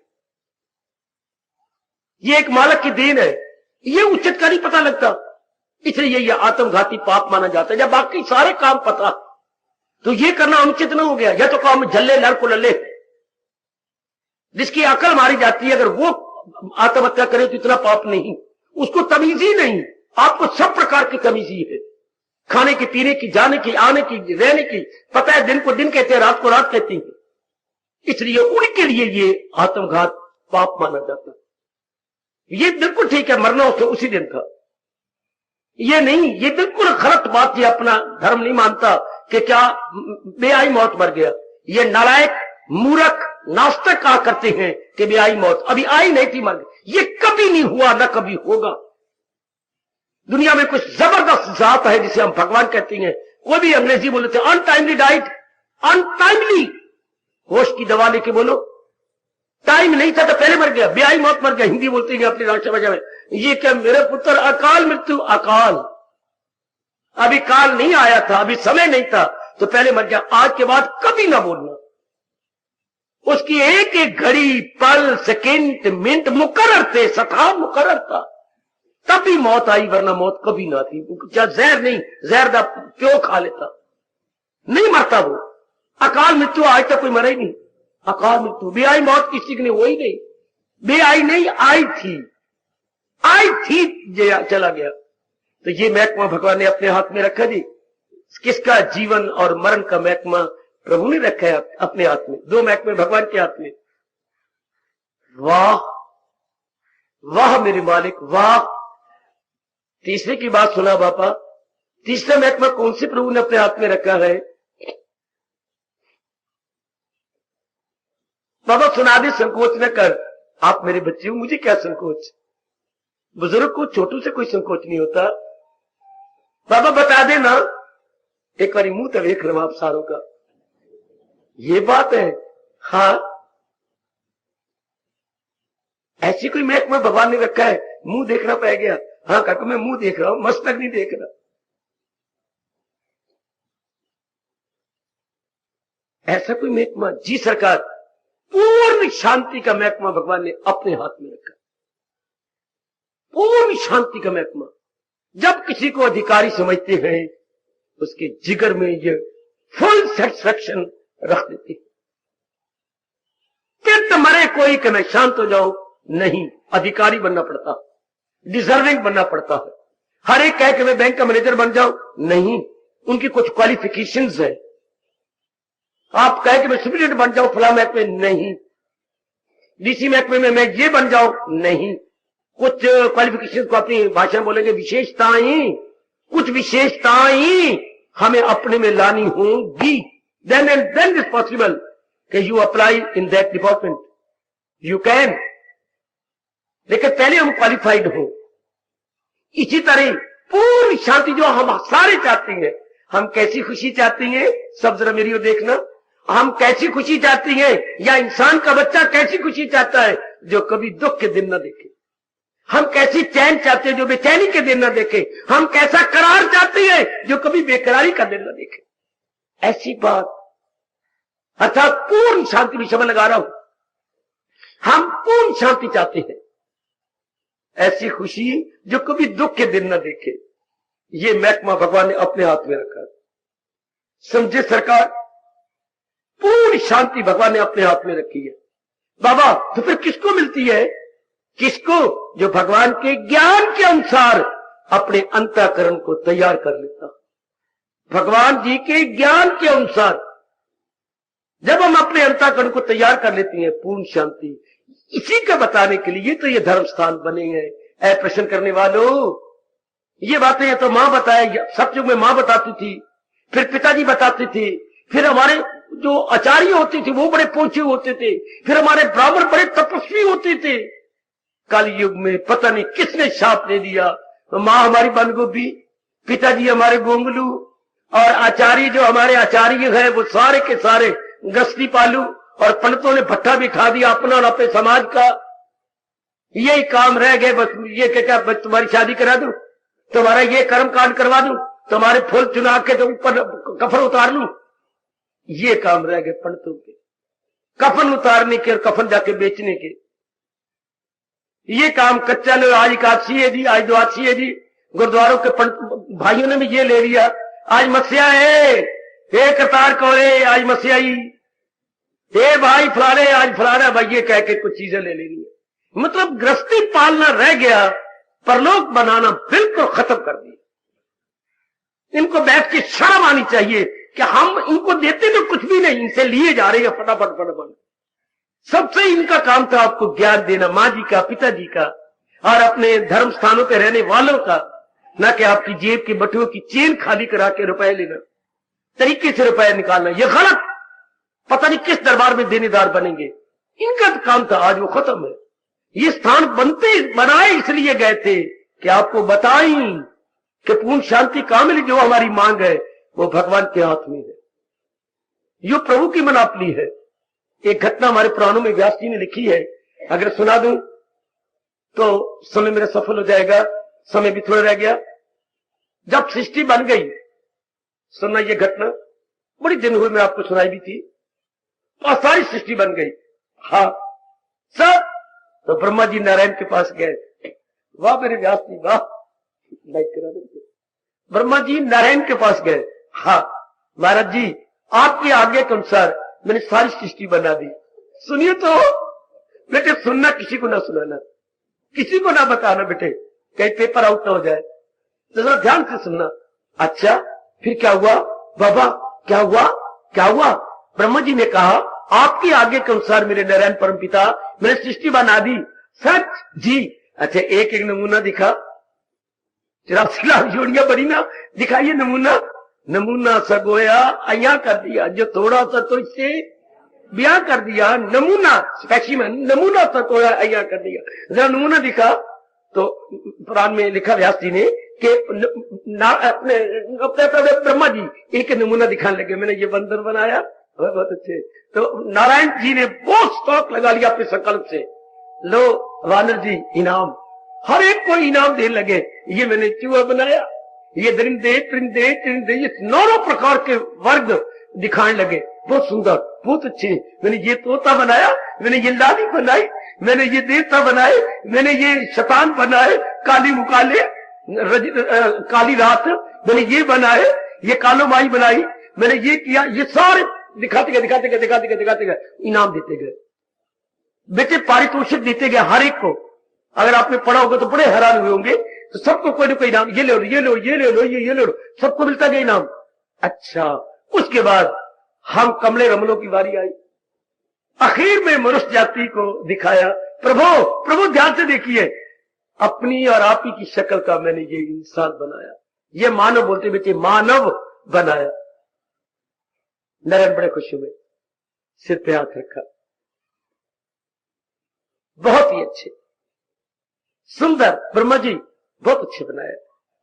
ये एक मालक की देन है, ये उचित का नहीं पता लगता, इसलिए ये आत्मघाती पाप माना जाता है। जब बाकी सारे काम पता तो ये करना अनुचित ना हो गया। यह तो काम झल्ले लड़ को लल्ले, जिसकी अकल मारी जाती है, अगर वो आत्महत्या करे तो इतना पाप नहीं, उसको तमीज ही नहीं। आपको सब प्रकार की तमीज ही है, खाने की, पीने की, जाने की, आने की, रहने की, पता है दिन को दिन कहते हैं, रात को रात कहती है, इसलिए उनके लिए ये आत्मघात पाप माना जाता है। ये बिल्कुल ठीक है, मरना उसके उसी दिन था, ये नहीं, ये बिल्कुल गलत बात, ये अपना धर्म नहीं मानता कि क्या बेआई मौत मर गया। ये नालायक मूर्ख नास्तिक कहा करते हैं कि बेआई मौत अभी आई नहीं थी, मर गई। ये कभी नहीं हुआ, ना कभी होगा। दुनिया में कुछ जबरदस्त जात है जिसे हम भगवान कहते हैं, वो भी अंग्रेजी बोलते हैं अनटाइमली डाइट, अनटाइमली, होश की दवा लेके बोलो, टाइम नहीं था तो पहले मर गया, बेआई मौत मर गया। हिंदी बोलते हैं अपनी राष्ट्रभाषा में, ये क्या मेरे पुत्र अकाल मृत्यु, अकाल, अभी काल नहीं आया था, अभी समय नहीं था तो पहले मर गया। आज के बाद कभी ना बोलना, उसकी एक एक घड़ी, पल, सेकंड, मिनट मुकर्रर थे, सथा मुकर्रर था, तभी मौत आई, वरना मौत कभी ना थी। क्या जहर नहीं, जहर दा क्यों खा लेता, नहीं मरता वो। अकाल मृत्यु आज तक कोई मरा ही नहीं, अकाल मृत्यु, बेआई मौत किसी की नहीं, वही नहीं, बेआई नहीं, आई थी चला गया। तो ये महकमा भगवान ने अपने हाथ में रखा जी, किसका जीवन और मरण का महकमा प्रभु ने रखा है अपने हाथ में, दो महकमे भगवान के हाथ में। वाह वाह मेरे मालिक, वाह। तीसरे की बात सुना बापा, तीसरा महकमा कौन से प्रभु ने अपने हाथ में रखा है? बाबा सुना दे, संकोच न कर, आप मेरे बच्चे हो, मुझे क्या संकोच, बुजुर्ग को छोटू से कोई संकोच नहीं होता। बाबा बता देना, एक बारी मुंह तो देख लो आप सारों का, ये बात है। हाँ, ऐसी कोई महकमा भगवान ने रखा है, मुंह देखना पड़ गया। हाँ काका मैं मुंह देख रहा हूं, मस्तक नहीं देख रहा। ऐसा कोई महकमा? जी सरकार, पूर्ण शांति का महकमा भगवान ने अपने हाथ में रखा, पूर्ण शांति का महकमा। जब किसी को अधिकारी समझते हैं उसके जिगर में ये फुल सेटिस्फैक्शन रख देते, फिर तो मरे कोई कि मैं शांत हो जाऊं, नहीं, अधिकारी बनना पड़ता, डिजर्विंग बनना पड़ता है। हर एक कहे कि मैं बैंक का मैनेजर बन जाऊं, नहीं, उनकी कुछ क्वालिफिकेशंस है। आप कहे कि मैं सुप्रीडेंट बन जाऊं फला महकमे, नहीं, डीसी महकमे में मैं ये बन जाऊं, नहीं, कुछ क्वालिफिकेशन को अपनी भाषा में बोलेंगे विशेषताएं, कुछ विशेषताएं हमें अपने में लानी होंगी, then and then is possible कि you apply in that department, you can. लेकिन पहले हम क्वालिफाइड हो। इसी तरह पूर्ण शांति जो हम सारे चाहते हैं, हम कैसी खुशी चाहते हैं, सब जरा मेरी ओर देखना, हम कैसी खुशी चाहते हैं, या इंसान का बच्चा कैसी खुशी चाहता है जो कभी दुख के दिन न देखे, हम कैसी चैन चाहते हैं जो बेचैनी के दिन न देखे, हम कैसा करार चाहते हैं जो कभी बेकरारी का दिन न देखे। ऐसी बात, अर्थात पूर्ण शांति भी शब्द लगा रहा हूं, हम पूर्ण शांति चाहते हैं, ऐसी खुशी जो कभी दुख के दिन न देखे। ये महकमा भगवान ने अपने हाथ में रखा, समझे सरकार, पूर्ण शांति भगवान ने अपने हाथ में रखी है। बाबा तो फिर किसको मिलती है? किसको? जो भगवान के ज्ञान के अनुसार अपने अंतःकरण को तैयार कर लेता। भगवान जी के ज्ञान के अनुसार जब हम अपने अंतःकरण को तैयार कर लेते हैं, पूर्ण शांति, इसी का बताने के लिए तो ये धर्म स्थान बने हैं। ऐ प्रश्न करने वालों, ये बातें तो मां बताए, सत्युग में मां बताती थी, फिर पिताजी बताते थे, फिर हमारे जो आचार्य होते थे वो बड़े पहुंचे होते थे, फिर हमारे ब्राह्मण बड़े तपस्वी होते थे। कल युग में पता नहीं किसने शाप दे दिया, तो माँ हमारी बंद गोभी, पिताजी हमारे गोंगलू, और आचार्य जो हमारे आचार्य हैं वो सारे के सारे गस्ती पालू, और पंडितों ने भट्ठा भी खा दिया अपना और अपने समाज का। यही काम रह गए बस। ये क्या बस तुम्हारी शादी करा दूं, तुम्हारा ये कर्म कांड करवा दूं, तुम्हारे फूल चुना के तो ऊपर कफन उतार लूं, ये काम रह गए पंडितों के, कफन उतारने के और कफन जाके बेचने के। ये काम कच्चा लो। आज एकादशी है जी, आज द्वादशी है जी, गुरुद्वारों के पंडित भाइयों ने भी ये ले लिया, आज मस्या है, हे करतार कौरे आज मस्याई, हे भाई फलाने आज फलाना भाई, ये कह के कुछ चीजें ले लेनी है। मतलब गृहस्थी पालना रह गया, परलोक बनाना बिल्कुल खत्म कर दिया। इनको बैठ के शर्म आनी चाहिए कि हम इनको देते तो कुछ भी नहीं, इनसे लिए जा रहे हैं फटाफट फटाफट। सबसे इनका काम था आपको ज्ञान देना, माँ जी का, पिताजी का, और अपने धर्म स्थानों पर रहने वालों का, ना कि आपकी जेब के बटुओं की चेन खाली करा के रुपए लेना, तरीके से रुपए निकालना। यह गलत, पता नहीं किस दरबार में देनेदार बनेंगे। इनका तो काम था, आज वो खत्म है। ये स्थान बनाए इसलिए गए थे कि आपको बताएं कि पूर्ण शांति कामिल जो हमारी मांग है वो भगवान के हाथ में है, यो प्रभु की मनापली है। एक घटना हमारे पुराणों में व्यास जी ने लिखी है, अगर सुना दूं तो समय मेरा सफल हो जाएगा, समय भी थोड़ा रह गया। जब सृष्टि बन गई, सुनना ये घटना, बड़ी दिन हुए मैं आपको सुनाई भी थी, और सारी सृष्टि बन गई। हाँ सब तो ब्रह्मा जी नारायण के पास गए, वाह मेरे व्यास जी वाह, लाइक करा दो। ब्रह्मा जी नारायण के पास गए, हाँ महाराज जी आपके आज्ञा के अनुसार मैंने सारी सृष्टि बना दी, सुनिए तो बेटे, सुनना किसी को ना सुनाना, किसी को ना बताना बेटे, कहीं पेपर आउट ना हो जाए, तो जरा ध्यान से सुनना। अच्छा फिर क्या हुआ बाबा, क्या हुआ क्या हुआ? ब्रह्मा जी ने कहा आपकी आज्ञा के अनुसार मेरे नारायण परमपिता मैंने सृष्टि बना दी। सच जी? अच्छा एक एक नमूना दिखा, 84 लाख जोड़ियां बनी ना, दिखाइए नमूना। नमूना सगोया अया कर दिया, जो थोड़ा सा तो इससे ब्याह कर दिया, नमूना स्पेसिमेन, नमूना सगोया अया कर दिया, जरा नमूना दिखा। तो पुराण में लिखा व्यास जी ने कि ब्रह्मा जी इनके नमूना दिखाने लगे, मैंने ये बंदर बनाया, बहुत अच्छे। तो नारायण जी ने बहुत स्टॉक लगा लिया अपने संकल्प से, लो वानर जी इनाम, हर एक को इनाम देने लगे। ये मैंने चूहा बनाया, ये दरिंदे परिंदे टिंदे, ये 9 प्रकार के वर्ग दिखाने लगे, बहुत सुंदर बहुत अच्छे। मैंने ये तोता बनाया, मैंने ये लाली बनाई, मैंने ये देवता बनाए, मैंने ये शैतान बनाए, काली मुकाले काली रात, मैंने ये बनाए, ये कालो माई बनाई, मैंने ये किया, ये सारे दिखाते गए इनाम देते गए। बेटे पारितोषिक देते गए हर एक को। अगर आपने पढ़ा होगा तो बड़े हैरान हुए होंगे, तो सबको कोई ना कोई इनाम, ये ले लो ये लो ये ले लो ये ले लो, सबको मिलता गया इनाम। अच्छा उसके बाद हम कमले रमलों की बारी आई, आखिर में मनुष्य जाति को दिखाया, प्रभु ध्यान से देखिए, अपनी और आप ही की शक्ल का मैंने ये इंसान बनाया, ये मानव बोलते बेटे मानव बनाया। नारायण बड़े खुश हुए, सिर पे हाथ रखा, बहुत ही अच्छे सुंदर, ब्रह्मा जी बहुत अच्छे बनाया।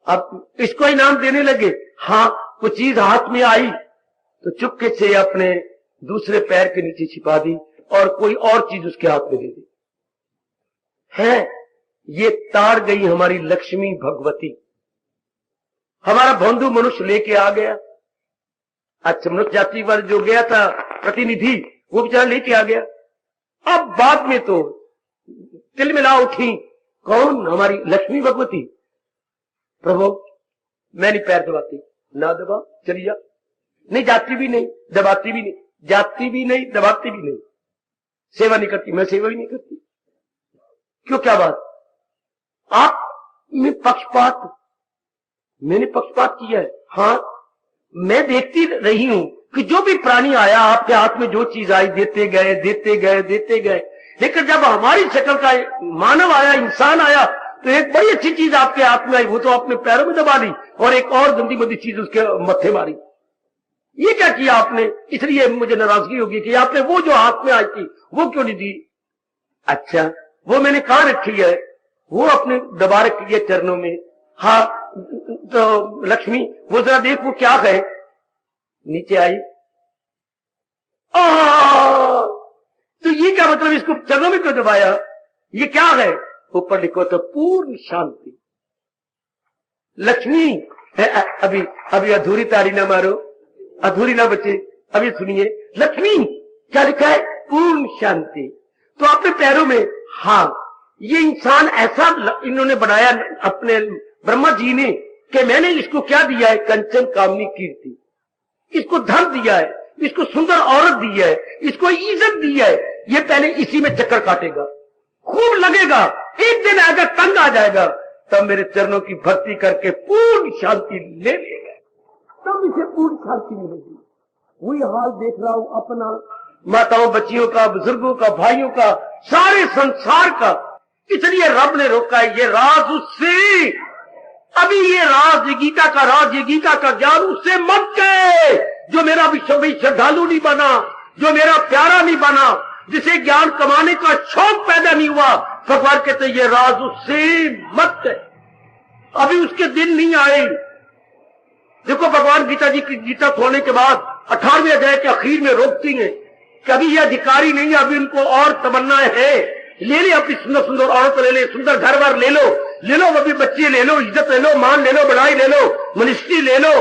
अब इसको इनाम देने लगे। हाँ कुछ चीज हाथ में आई तो चुपके से अपने दूसरे पैर के नीचे छिपा दी और कोई और चीज उसके हाथ में दे दी। है ये ताड़ गई हमारी लक्ष्मी भगवती, हमारा बंधु मनुष्य लेके आ गया। अच्छा मनुष्य जाति पर जो गया था प्रतिनिधि, वो बेचारा लेके आ गया। अब बाद में तो तिलमिला उठी, कौन? हमारी लक्ष्मी भगवती। प्रभु मैं नहीं पैर दबाती, ना दबा, चली जा। नहीं जाती भी नहीं, दबाती भी नहीं, जाती भी नहीं, दबाती भी नहीं, सेवा नहीं करती, मैं सेवा ही नहीं करती। क्यों, क्या बात? आप में पक्षपात, मैंने पक्षपात किया है? हाँ मैं देखती रही हूं कि जो भी प्राणी आया आपके हाथ में जो चीज आई देते गए देते गए देते गए, लेकिन जब हमारी शक्ल का मानव आया, इंसान आया, तो एक बड़ी अच्छी चीज आपके हाथ में आई, वो तो आपने पैरों में दबा दी और एक और गंदी गंदी चीज उसके मत्थे मारी। ये क्या किया आपने? इसलिए मुझे नाराजगी होगी कि आपने वो जो हाथ में आई थी वो क्यों नहीं दी। अच्छा वो मैंने कहां रखी है? वो अपने दबा रखी है चरणों में। हाँ तो लक्ष्मी वो जरा देख वो क्या है। नीचे आई, तो ये क्या मतलब, इसको चरणों में क्यों दबाया, ये क्या है। ऊपर लिखो तो पूर्ण शांति। लक्ष्मी अभी अभी अधूरी ताली ना मारो, अधूरी ना बचे, अभी सुनिए। लक्ष्मी क्या लिखा है, पूर्ण शांति। तो अपने पैरों में, हाँ ये इंसान ऐसा इन्होंने बनाया अपने ब्रह्मा जी ने कि मैंने इसको क्या दिया है, कंचन कामनी कीर्ति, इसको धन दिया है, इसको सुंदर औरत दी है, इसको इज्जत दी है। ये पहले इसी में चक्कर काटेगा, खूब लगेगा, एक दिन आएगा तंग आ जाएगा, तब मेरे चरणों की भक्ति करके पूर्ण शांति ले लेगा, तब इसे पूर्ण शांति मिलेगी। वही हाल देख रहा हूं अपना, माताओं बच्चियों का, बुजुर्गों का, भाइयों का, सारे संसार का। इसलिए रब ने रोका है, ये राज उससे, अभी ये राज, ये गीता का राज, ये गीता का ज्ञान उससे मत कहे जो मेरा विश्व श्रद्धालु नहीं बना, जो मेरा प्यारा नहीं बना, जिसे ज्ञान कमाने का शौक पैदा नहीं हुआ। भगवान कहते ये राज उससे मत कहे, अभी उसके दिन नहीं आए। देखो भगवान गीता जी की गीता खोलने के बाद 18वें अध्याय के आखिर में रोकती हैं कि अभी ये अधिकारी नहीं है, अभी उनको और तमन्नाएं है, ले ले अपनी सुंदर सुंदर औरत ले ले, सुंदर घर बार ले लो, अभी बच्चे ले लो, इज्जत ले लो, मान ले लो, बढ़ाई ले लो, मिनिस्ट्री ले लो,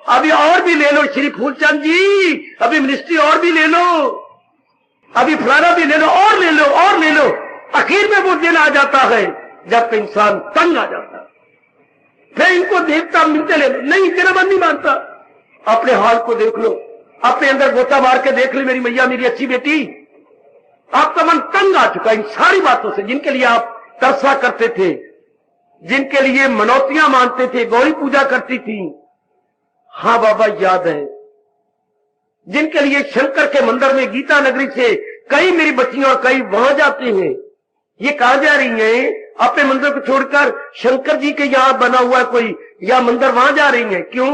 अभी और भी ले लो श्री फूलचंद जी, अभी मिनिस्ट्री और भी ले लो, अभी फलाना भी ले लो, और ले लो, और ले लो। आखिर में वो दिन आ जाता है जब इंसान तंग आ जाता है, फिर इनको देवता मिलते ले लो, नहीं तेरा मन नहीं मानता। अपने हाल को देख लो, अपने अंदर गोता मार के देख लो, मेरी मैया मेरी अच्छी बेटी, आपका मन तंग आ चुका इन सारी बातों से, जिनके लिए आप तरसा करते थे, जिनके लिए मनौतियां मानते थे, गौरी पूजा करती थी। हाँ बाबा याद है, जिनके लिए शंकर के मंदिर में गीता नगरी से कई मेरी बच्चियां और कई वहां जाते हैं। ये कहां जा रही हैं, अपने मंदिर को छोड़कर शंकर जी के यहां बना हुआ कोई या मंदिर, वहां जा रही हैं। क्यों,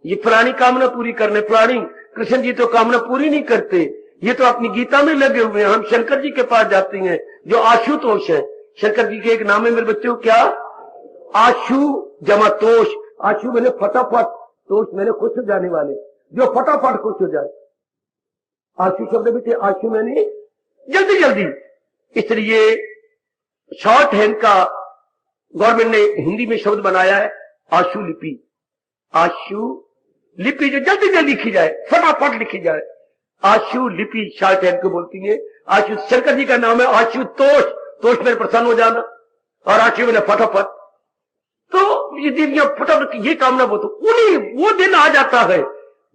ये पुरानी कामना पूरी करने, पुरानी कृष्ण जी तो कामना पूरी नहीं करते, ये तो अपनी गीता में लगे हुए हैं। हम शंकर जी के पास जाते हैं जो आशुतोष है। शंकर जी के एक नाम है मेरे बच्चों, क्या, आशु जमा तोष। आशु मैंने फटाफट, तोष मैंने खुश हो जाने वाले, जो फटाफट खुश हो जाए। आशु शब्द भी थे, आशु मैंने जल्दी जल्दी। इसलिए शॉर्ट हैंड का गवर्नमेंट ने हिंदी में शब्द बनाया है आशु लिपि। आशु लिपि जो जल्दी जल्दी लिखी जाए, फटाफट लिखी जाए, आशु लिपि शॉर्ट हैंड को बोलती है। आशु शंकर जी का नाम है आशुतोष, तोष में प्रसन्न हो जाना, और आशु में फटाफट। तो ये दिन फटाफट ये कामना बोलते, उन्हीं वो दिन आ जाता है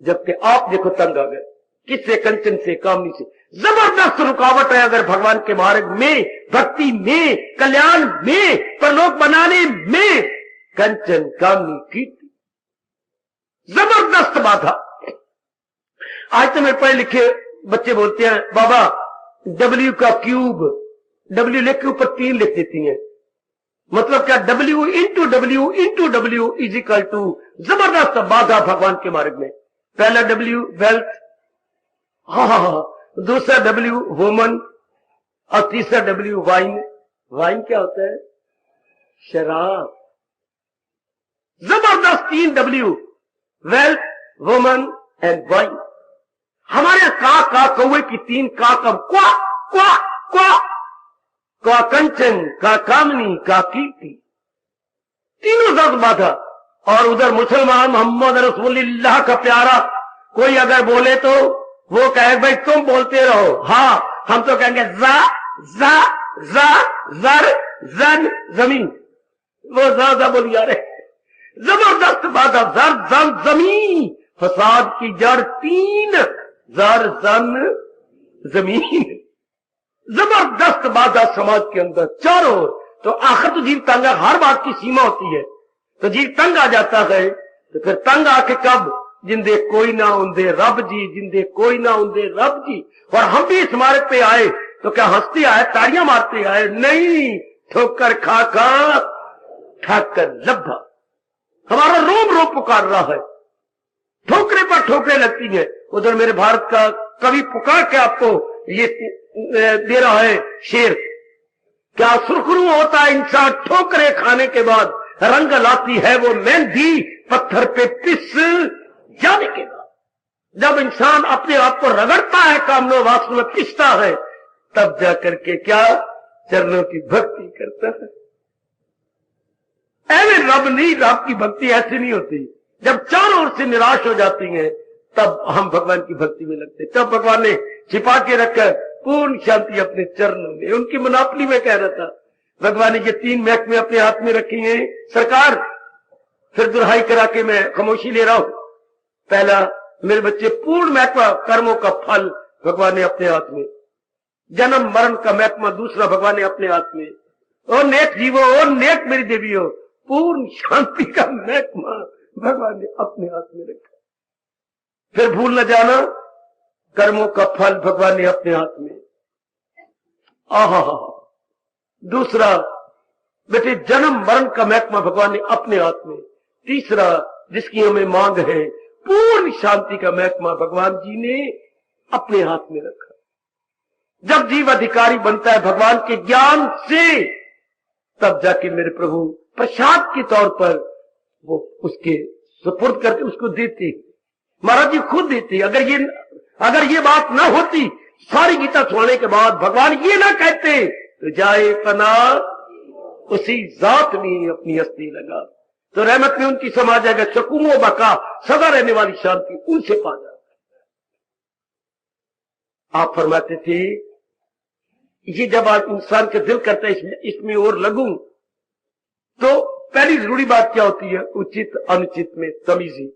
जबकि आप देखो तंग आ गए, किससे, कंचन से, कामनी से। जबरदस्त रुकावट है अगर भगवान के मार्ग में, भक्ति में, कल्याण में, परलोक बनाने में, कंचन कामनी कीर्ति जबरदस्त बाधा। आज तो मेरे पढ़े लिखे बच्चे बोलते हैं बाबा W का क्यूब, W लिख के ऊपर 3 लिख देती हैं, मतलब क्या, W into W is equal to, जबरदस्त बाधा भगवान के मार्ग में। पहला W वेल्थ, हाँ, दूसरा W वुमन, और तीसरा W वाइन। वाइन क्या होता है, शराब। जबरदस्त 3 W, wealth, woman and wine. हमारे का कौवे की 3 का कब, क्वा क्वा क्वा, का कंचन, का कामनी, का कीर्ति, तीनों दर्द बाधा। और उधर मुसलमान मोहम्मद रसूलुल्लाह का प्यारा कोई अगर बोले तो वो कहे भाई तुम बोलते रहो, हाँ हम तो कहेंगे जा जा जा जर जन जमीन, वो जा बोली जा रहे। जबरदस्त बाधा, जर जन जमीन, फसाद की जड़ 3, जर जन जमीन। जबरदस्त बाधा समाज के अंदर चारों ओर। तो आखिर तो जीव तंग, हर बात की सीमा होती है, तो जीव तंग आ जाता है। तो फिर तंग आके कब, जिंदे कोई ना उन्दे रब जी, जिंदे कोई ना उन्दे रब जी। और हम भी इस मार्ग पे आए तो क्या हंसते आए, ताड़ियां मारते आए, नहीं, ठोकर खा खा ठाकर लब्भा। हमारा रोम रोम पुकार रहा है, ठोकरे पर ठोकरे लगती है। उधर मेरे भारत का कवि पुकार के आपको ये दे रहा है शेर, क्या सुरखरू होता है इंसान ठोकरे खाने के बाद, रंग लाती है वो मेहंदी पत्थर पे पिस जाने के बाद। जब इंसान अपने आप को रगड़ता है, कामना वासना में पिसता है, तब जाकर के क्या चरणों की भक्ति करता है। ऐसे रब नहीं, रब की भक्ति ऐसी नहीं होती। जब चारों ओर से निराश हो जाती है तब हम भगवान की भक्ति में लगते। तब भगवान ने छिपा के रखा पूर्ण शांति अपने चरणों में। उनकी मुनाफली में कह रहा था, भगवान ने ये 3 महकमे अपने हाथ में रखी हैं सरकार। फिर दुहाई करा के मैं खामोशी ले रहा हूं। पहला, मेरे बच्चे, पूर्ण महकमा कर्मों का फल भगवान ने अपने हाथ में। जन्म मरण का महकमा दूसरा भगवान ने अपने हाथ में। और नेक जीवो, और नेक मेरी देवियों, पूर्ण शांति का महकमा भगवान ने अपने हाथ में रखा। फिर भूल न जाना, कर्मों का फल भगवान ने अपने हाथ में। आहा, दूसरा बेटे, जन्म मरण का महकमा भगवान ने अपने हाथ में। तीसरा, जिसकी हमें मांग है, पूर्ण शांति का महकमा भगवान जी ने अपने हाथ में रखा। जब जीव अधिकारी बनता है भगवान के ज्ञान से, तब जाके मेरे प्रभु प्रसाद के तौर पर वो उसके सुपुर्द करके उसको देते। महाराज जी खुद देते। अगर ये बात ना होती, सारी गीता सुनाने के बाद भगवान ये ना कहते, तो जाए पना उसी जात में अपनी हस्ती लगा, तो रहमत में उनकी समा जाएगा। सुकूनो बका, सदा रहने वाली शांति उनसे पा जाए। आप फरमाते थे, ये जब आज इंसान के दिल करता है इसमें और लगूं, तो पहली जरूरी बात क्या होती है? उचित अनुचित में तमीजी।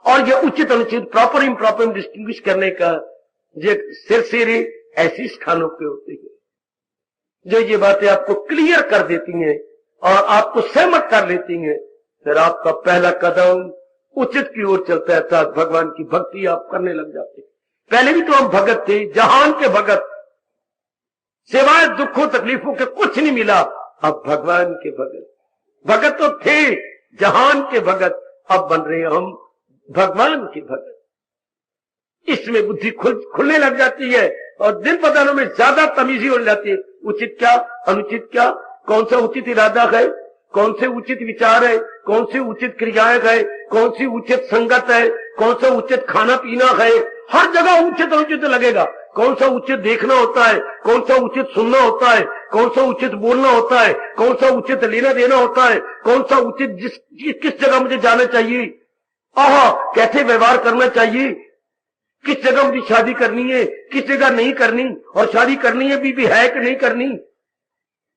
और ये उचित अनुचित, प्रॉपर इम्प्रॉपर डिस्टिंग्विश करने का ये सिरसिरे ऐसी स्थानों पे होते हैं जो ये बातें आपको क्लियर कर देती हैं और आपको सहमत कर लेती हैं। फिर आपका पहला कदम उचित की ओर चलता है, अर्थात भगवान की भक्ति आप करने लग जाते हैं। पहले भी तो हम भगत थे, जहान के भगत, सिवाय दुखों तकलीफों के कुछ नहीं मिला। अब भगवान के भगत तो थे, जहान के भगत, अब बन रहे हम भगवान के भगत। इसमें बुद्धि खुलने लग जाती है और दिन पदानों में ज्यादा तमीजी हो जाती है। उचित क्या, अनुचित क्या, कौन सा उचित इरादा है, कौन से उचित विचार है, कौन सी उचित क्रियाएं है, कौन सी उचित संगत है, कौन सा उचित खाना पीना है। हर जगह उचित अनुचित लगेगा। कौन सा उचित देखना होता है, कौन सा उचित सुनना होता है, कौन सा उचित बोलना होता है, कौन सा उचित लेना देना होता है, कौन सा उचित किस जगह मुझे जाना चाहिए, कैसे व्यवहार करना चाहिए, किस जगह मुझे शादी करनी है, किस जगह नहीं करनी, और शादी करनी है भी है कि नहीं करनी।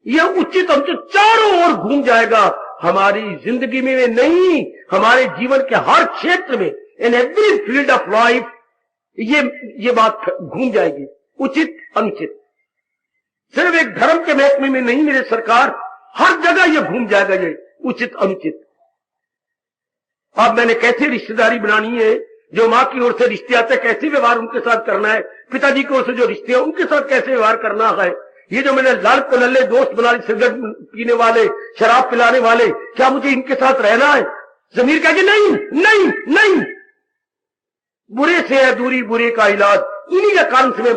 यह उचित अनुचित चारों ओर घूम जाएगा हमारी जिंदगी में, नहीं हमारे जीवन के हर क्षेत्र में, in every field of life ये बात घूम जाएगी। उचित अनुचित सिर्फ एक धर्म के महकमे में नहीं मेरे सरकार, हर जगह ये घूम जाएगा ये उचित अनुचित। अब मैंने कैसे रिश्तेदारी बनानी है, जो माँ की ओर से रिश्ते आते कैसे व्यवहार उनके साथ करना है, पिताजी की ओर से जो रिश्ते हैं उनके साथ कैसे व्यवहार करना है। ये जो मैंने लाल पलल्ले दोस्त बना ली, सिगरेट पीने वाले, शराब पिलाने वाले, क्या मुझे इनके साथ रहना है? जमीर कहे नहीं नहीं नहीं, बुरे से है दूरी, बुरे का इलाज, इन्हीं के कारण से मैं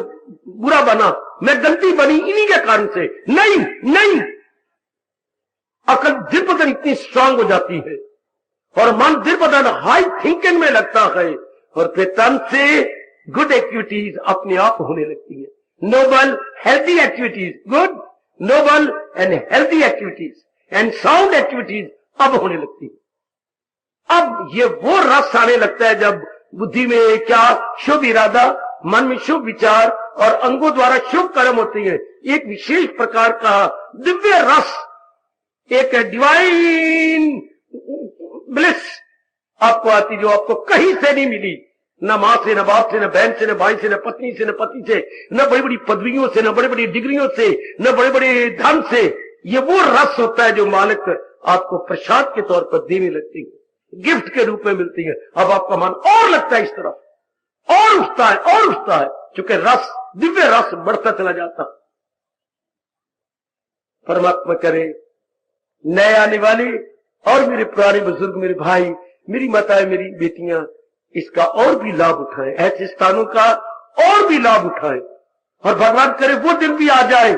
बुरा बना, मैं गलती बनी इन्हीं के कारण से, नहीं नहीं। अकल दिल बदन इतनी स्ट्रांग हो जाती है और मन दिल बदन हाई थिंकिंग में लगता है, और फिर तन से गुड एक्टिविटीज अपने आप होने लगती है। Noble healthy activities, good noble and healthy activities and sound activities अब होने लगती है। अब ये वो रस आने लगता है जब बुद्धि में क्या शुभ इरादा, मन में शुभ विचार और अंगों द्वारा शुभ कर्म होते हैं। एक विशेष प्रकार का दिव्य रस, एक डिवाइन ब्लिस आपको आती, जो आपको कहीं से नहीं मिली, न मां से, न बाप से, न बहन से, न भाई से, न पत्नी से, न पति से, न बड़ी बड़ी पदवियों से, न बड़ी बड़ी डिग्रियों से, न बड़े बड़े धन से। ये वो रस होता है जो मालिक आपको प्रसाद के तौर पर देने लगती है, गिफ्ट के रूप में मिलती है। अब आपका मन और लगता है इस तरफ, और उठता है और उठता है, क्योंकि रस, दिव्य रस बढ़ता चला जाता। परमात्मा करे नए आने वाले और मेरे पुराने बुजुर्ग, मेरे भाई, मेरी माताएं, मेरी बेटियां इसका और भी लाभ उठाएं, ऐसे स्थानों का और भी लाभ उठाएं। और भगवान करे वो दिन भी आ जाए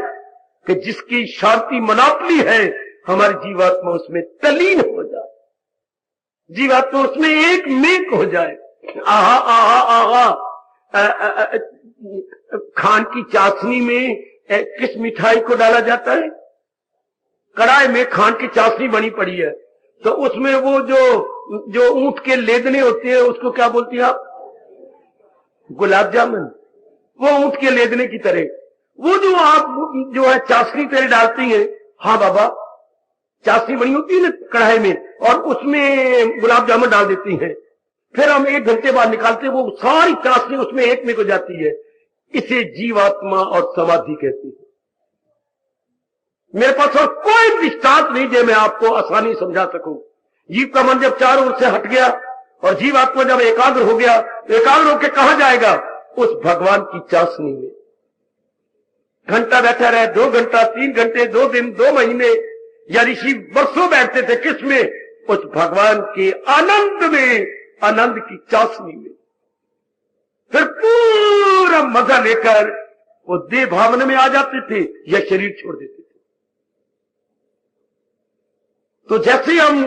कि जिसकी शांति मनापली है हमारी जीवात्मा उसमें तलीन हो जाए, जीवात्मा उसमें एक मेक हो जाए। आहा आहा आहा, खान की चाशनी में किस मिठाई को डाला जाता है? कढ़ाई में खान की चाशनी बनी पड़ी है, तो उसमें वो जो ऊंट के लेदने होते हैं उसको क्या बोलती हैं आप? गुलाब जामुन। वो ऊंट के लेदने की तरह वो जो आप जो है चाशनी तेल डालती हैं, हाँ बाबा, चाशनी बनी होती है ना कढ़ाई में, और उसमें गुलाब जामुन डाल देती हैं, फिर हम 1 घंटे बाद निकालते हैं, वो सारी चाशनी उसमें एक में हो जाती है। इसे जीवात्मा और समाधि कहती है। मेरे पास और कोई दृष्टांत नहीं जो मैं आपको आसानी समझा सकूं। जीव का मन जब चारों ओर से हट गया और जीवात्मा जब एकाग्र हो गया, एकाग्र होकर कहां जाएगा? उस भगवान की चाशनी में। घंटा बैठा रहे, 2 घंटा, 3 घंटे, 2 दिन, 2 महीने, या ऋषि वर्षों बैठते थे, किस में? उस भगवान के आनंद में, आनंद की चाशनी में। फिर पूरा मजा लेकर वो देह भावना में आ जाते थे या शरीर छोड़ देते थे। तो जैसे हम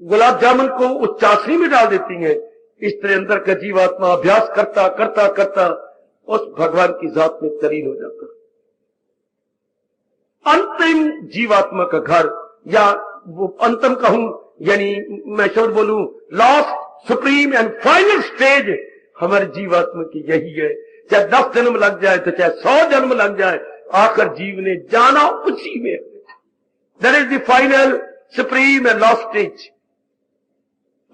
गुलाब जामुन को उस चाशनी में डाल देती हैं, इस तरह अंदर का जीवात्मा अभ्यास करता करता करता उस भगवान की जात में तलीन हो जाता। अंतिम जीवात्मा का घर, या वो अंतिम कहूं यानी मैं शब्द बोलूं, last supreme and final stage हमारे जीवात्मा की यही है। चाहे 10 जन्म लग जाए तो चाहे 100 जन्म लग जाए, आखिर जीव ने जाना उसी में। That is the final supreme and last stage.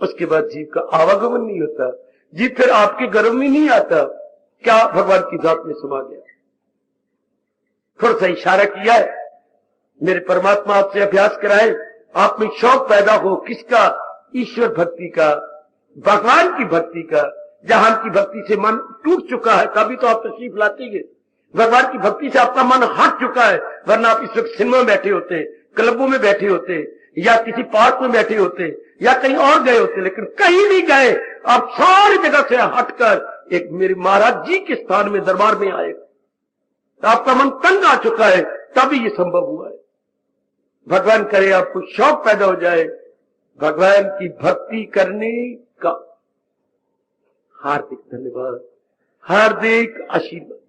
उसके बाद जीव का आवागमन नहीं होता, जीव फिर आपके गर्भ में नहीं आता। क्या भगवान की जात में समा गया? थोड़ा सा इशारा किया है, मेरे परमात्मा आपसे अभ्यास कराए, आप में शौक पैदा हो। किसका? ईश्वर भक्ति का, भगवान की भक्ति का। जहां की भक्ति से मन टूट चुका है तभी तो आप तशरीफ लाते हैं। भगवान की भक्ति से आपका मन हट चुका है, वरना आप इस वक्त सिनेमा में बैठे होते, क्लबों में बैठे होते, या किसी पार्क में बैठे होते, या कहीं और गए होते, लेकिन कहीं नहीं गए। आप सारी जगह से हटकर एक मेरे महाराज जी के स्थान में, दरबार में आए। आपका मन तंग आ चुका है, तभी ये संभव हुआ है। भगवान करे आपको शौक पैदा हो जाए भगवान की भक्ति करने का। हार्दिक धन्यवाद, हार्दिक आशीर्वाद।